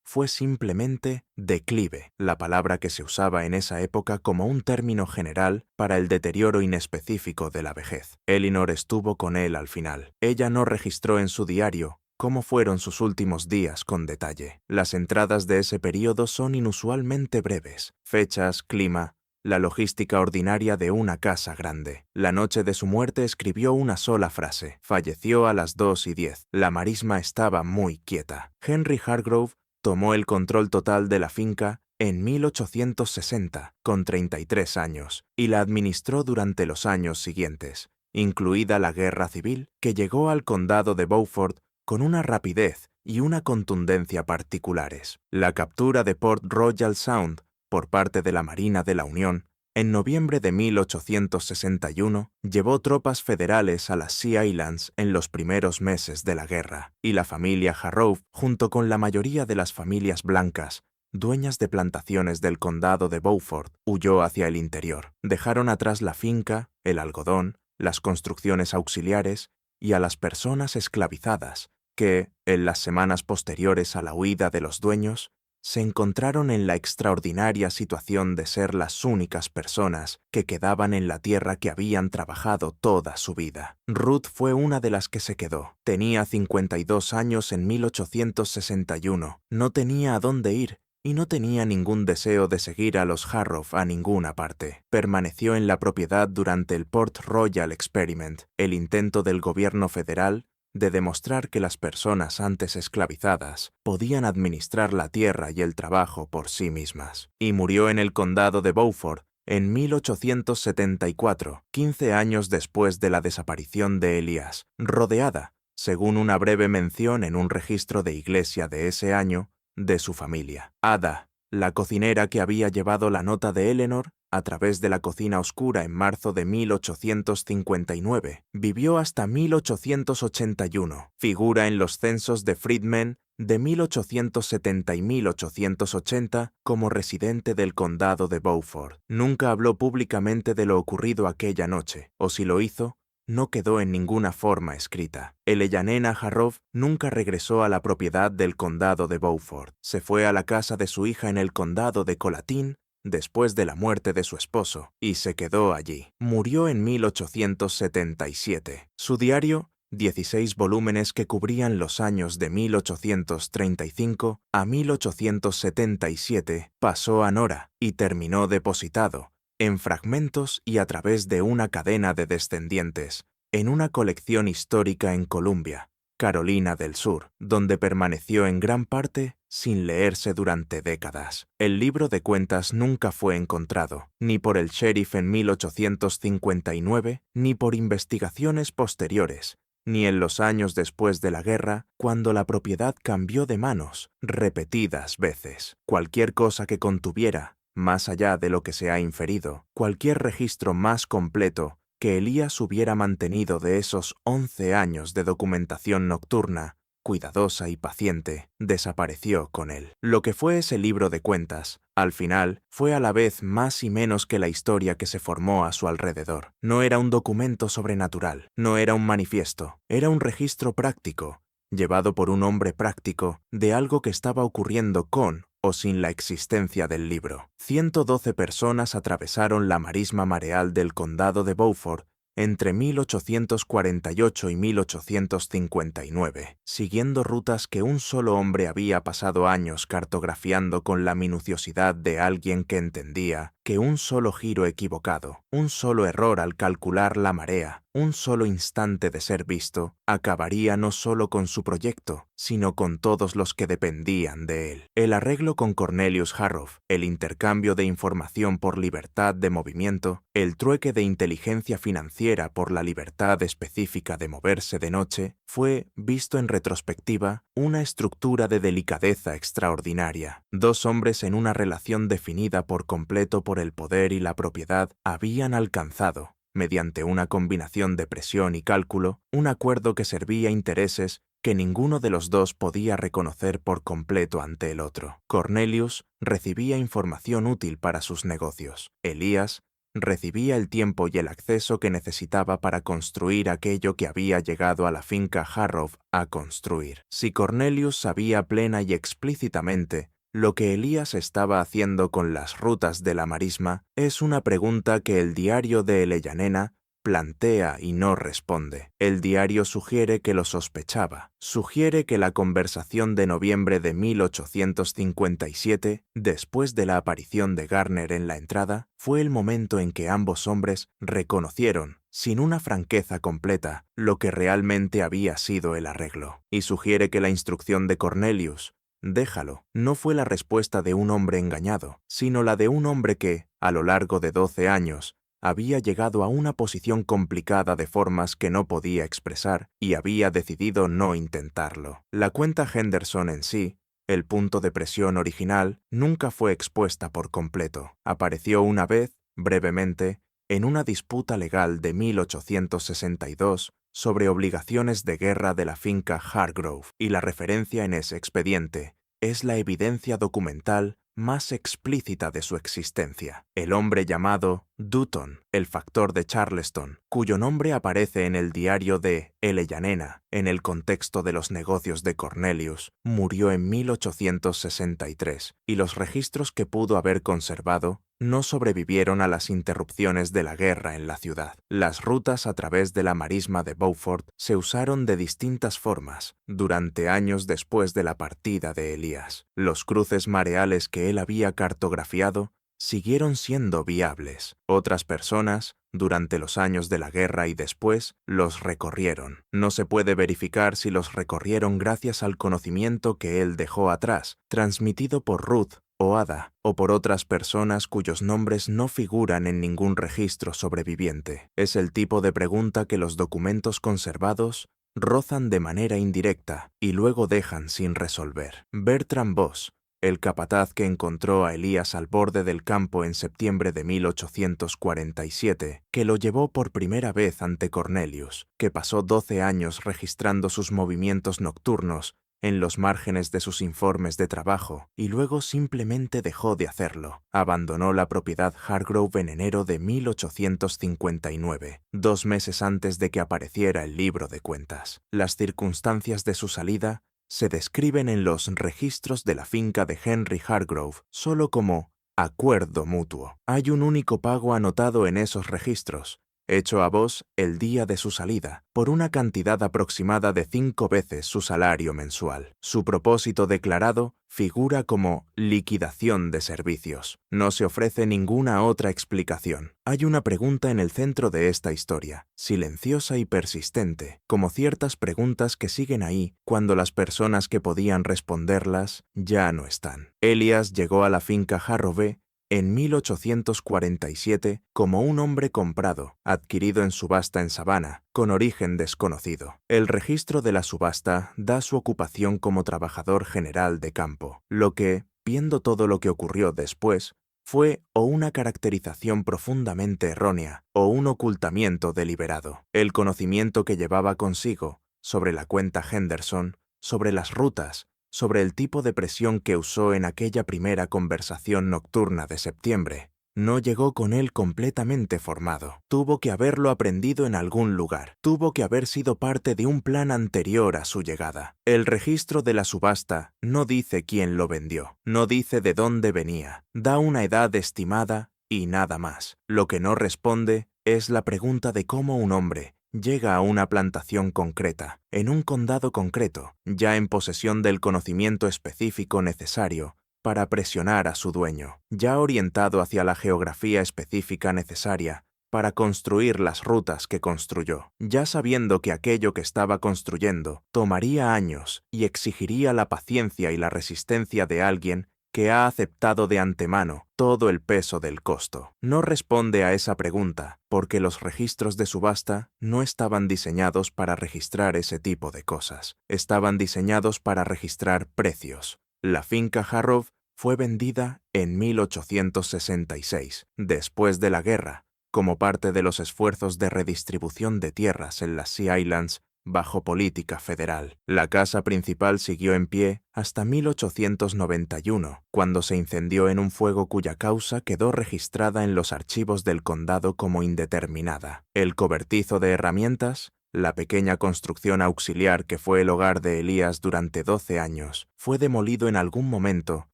fue simplemente declive, la palabra que se usaba en esa época como un término general para el deterioro inespecífico de la vejez. Elinor estuvo con él al final. Ella no registró en su diario cómo fueron sus últimos días con detalle. Las entradas de ese período son inusualmente breves. Fechas, clima, la logística ordinaria de una casa grande. La noche de su muerte escribió una sola frase. Falleció a las 2:10. La marisma estaba muy quieta. Henry Hargrove tomó el control total de la finca en 1860, con 33 años, y la administró durante los años siguientes, incluida la Guerra Civil, que llegó al condado de Beaufort con una rapidez y una contundencia particulares. La captura de Port Royal Sound por parte de la Marina de la Unión, en noviembre de 1861, llevó tropas federales a las Sea Islands en los primeros meses de la guerra, y la familia Harrove, junto con la mayoría de las familias blancas, dueñas de plantaciones del condado de Beaufort, huyó hacia el interior. Dejaron atrás la finca, el algodón, las construcciones auxiliares y a las personas esclavizadas, que, en las semanas posteriores a la huida de los dueños, se encontraron en la extraordinaria situación de ser las únicas personas que quedaban en la tierra que habían trabajado toda su vida. Ruth fue una de las que se quedó. Tenía 52 años en 1861. No tenía a dónde ir y no tenía ningún deseo de seguir a los Harrove a ninguna parte. Permaneció en la propiedad durante el Port Royal Experiment, el intento del gobierno federal de demostrar que las personas antes esclavizadas podían administrar la tierra y el trabajo por sí mismas. Y murió en el condado de Beaufort en 1874, 15 años después de la desaparición de Elías, rodeada, según una breve mención en un registro de iglesia de ese año, de su familia. Ada, la cocinera que había llevado la nota de Eleanor a través de la cocina oscura en marzo de 1859, vivió hasta 1881. Figura en los censos de Freedmen de 1870 y 1880 como residente del condado de Beaufort. Nunca habló públicamente de lo ocurrido aquella noche, o si lo hizo, no quedó en ninguna forma escrita. Eleyanena Harrove nunca regresó a la propiedad del condado de Beaufort. Se fue a la casa de su hija en el condado de Colatin después de la muerte de su esposo, y se quedó allí. Murió en 1877. Su diario, 16 volúmenes que cubrían los años de 1835 a 1877, pasó a Nora y terminó depositado, en fragmentos y a través de una cadena de descendientes, en una colección histórica en Columbia, Carolina del Sur, donde permaneció en gran parte sin leerse durante décadas. El libro de cuentas nunca fue encontrado, ni por el sheriff en 1859, ni por investigaciones posteriores, ni en los años después de la guerra, cuando la propiedad cambió de manos repetidas veces. Cualquier cosa que contuviera, más allá de lo que se ha inferido, cualquier registro más completo que Elías hubiera mantenido de esos 11 años de documentación nocturna, cuidadosa y paciente, desapareció con él. Lo que fue ese libro de cuentas, al final, fue a la vez más y menos que la historia que se formó a su alrededor. No era un documento sobrenatural, no era un manifiesto, era un registro práctico, llevado por un hombre práctico, de algo que estaba ocurriendo con o sin la existencia del libro. 112 personas atravesaron la marisma mareal del condado de Beaufort entre 1848 y 1859, siguiendo rutas que un solo hombre había pasado años cartografiando con la minuciosidad de alguien que entendía que un solo giro equivocado, un solo error al calcular la marea, un solo instante de ser visto, acabaría no solo con su proyecto, sino con todos los que dependían de él. El arreglo con Cornelius Harrop, el intercambio de información por libertad de movimiento, el trueque de inteligencia financiera por la libertad específica de moverse de noche, fue, visto en retrospectiva, una estructura de delicadeza extraordinaria. Dos hombres en una relación definida por completo por el poder y la propiedad habían alcanzado, mediante una combinación de presión y cálculo, un acuerdo que servía intereses que ninguno de los dos podía reconocer por completo ante el otro. Cornelius recibía información útil para sus negocios. Elías recibía el tiempo y el acceso que necesitaba para construir aquello que había llegado a la finca Harrop a construir. Si Cornelius sabía plena y explícitamente lo que Elías estaba haciendo con las rutas de la marisma, es una pregunta que el diario de Eleyanena plantea y no responde. El diario sugiere que lo sospechaba. Sugiere que la conversación de noviembre de 1857, después de la aparición de Garner en la entrada, fue el momento en que ambos hombres reconocieron, sin una franqueza completa, lo que realmente había sido el arreglo. Y sugiere que la instrucción de Cornelius, «déjalo», no fue la respuesta de un hombre engañado, sino la de un hombre que, a lo largo de 12 años, había llegado a una posición complicada de formas que no podía expresar y había decidido no intentarlo. La cuenta Henderson en sí, el punto de presión original, nunca fue expuesta por completo. Apareció una vez, brevemente, en una disputa legal de 1862 sobre obligaciones de guerra de la finca Hargrove, y la referencia en ese expediente es la evidencia documental más explícita de su existencia. El hombre llamado Dutton, el factor de Charleston, cuyo nombre aparece en el diario de Eleyanena, en el contexto de los negocios de Cornelius, murió en 1863, y los registros que pudo haber conservado no sobrevivieron a las interrupciones de la guerra en la ciudad. Las rutas a través de la marisma de Beaufort se usaron de distintas formas durante años después de la partida de Elías. Los cruces mareales que él había cartografiado siguieron siendo viables. Otras personas, durante los años de la guerra y después, los recorrieron. No se puede verificar si los recorrieron gracias al conocimiento que él dejó atrás, transmitido por Ruth o Ada, o por otras personas cuyos nombres no figuran en ningún registro sobreviviente. Es el tipo de pregunta que los documentos conservados rozan de manera indirecta y luego dejan sin resolver. Bertrand Voss, el capataz que encontró a Elías al borde del campo en septiembre de 1847, que lo llevó por primera vez ante Cornelius, que pasó 12 años registrando sus movimientos nocturnos en los márgenes de sus informes de trabajo, y luego simplemente dejó de hacerlo. Abandonó la propiedad Hargrove en enero de 1859, 2 meses antes de que apareciera el libro de cuentas. Las circunstancias de su salida se describen en los registros de la finca de Henry Hargrove solo como acuerdo mutuo. Hay un único pago anotado en esos registros, hecho a Voss el día de su salida, por una cantidad aproximada de 5 veces su salario mensual. Su propósito declarado figura como liquidación de servicios. No se ofrece ninguna otra explicación. Hay una pregunta en el centro de esta historia, silenciosa y persistente, como ciertas preguntas que siguen ahí cuando las personas que podían responderlas ya no están. Elías llegó a la finca Harrove en 1847 como un hombre comprado, adquirido en subasta en Savannah, con origen desconocido. El registro de la subasta da su ocupación como trabajador general de campo, lo que, viendo todo lo que ocurrió después, fue o una caracterización profundamente errónea o un ocultamiento deliberado. El conocimiento que llevaba consigo sobre la cuenta Henderson sobre las rutas, sobre el tipo de presión que usó en aquella primera conversación nocturna de septiembre. No llegó con él completamente formado. Tuvo que haberlo aprendido en algún lugar. Tuvo que haber sido parte de un plan anterior a su llegada. El registro de la subasta no dice quién lo vendió, no dice de dónde venía, da una edad estimada y nada más. Lo que no responde es la pregunta de cómo un hombre llega a una plantación concreta, en un condado concreto, ya en posesión del conocimiento específico necesario para presionar a su dueño, ya orientado hacia la geografía específica necesaria para construir las rutas que construyó, ya sabiendo que aquello que estaba construyendo tomaría años y exigiría la paciencia y la resistencia de alguien que ha aceptado de antemano todo el peso del costo. No responde a esa pregunta, porque los registros de subasta no estaban diseñados para registrar ese tipo de cosas. Estaban diseñados para registrar precios. La finca Harrov fue vendida en 1866, después de la guerra, como parte de los esfuerzos de redistribución de tierras en las Sea Islands bajo política federal. La casa principal siguió en pie hasta 1891, cuando se incendió en un fuego cuya causa quedó registrada en los archivos del condado como indeterminada. El cobertizo de herramientas, la pequeña construcción auxiliar que fue el hogar de Elías durante 12 años, fue demolido en algún momento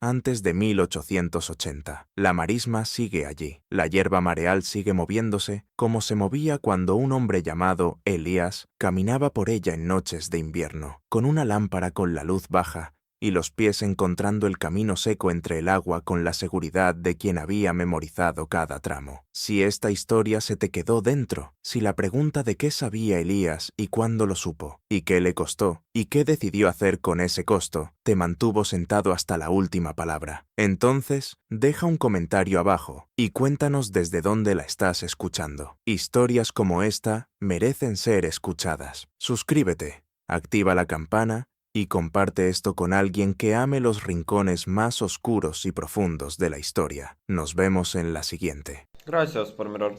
antes de 1880. La marisma sigue allí. La hierba mareal sigue moviéndose como se movía cuando un hombre llamado Elías caminaba por ella en noches de invierno, con una lámpara con la luz baja y los pies encontrando el camino seco entre el agua con la seguridad de quien había memorizado cada tramo. Si esta historia se te quedó dentro, si la pregunta de qué sabía Elías y cuándo lo supo, y qué le costó, y qué decidió hacer con ese costo, te mantuvo sentado hasta la última palabra, entonces deja un comentario abajo y cuéntanos desde dónde la estás escuchando. Historias como esta merecen ser escuchadas. Suscríbete, activa la campana y comparte esto con alguien que ame los rincones más oscuros y profundos de la historia. Nos vemos en la siguiente. Gracias por mirar.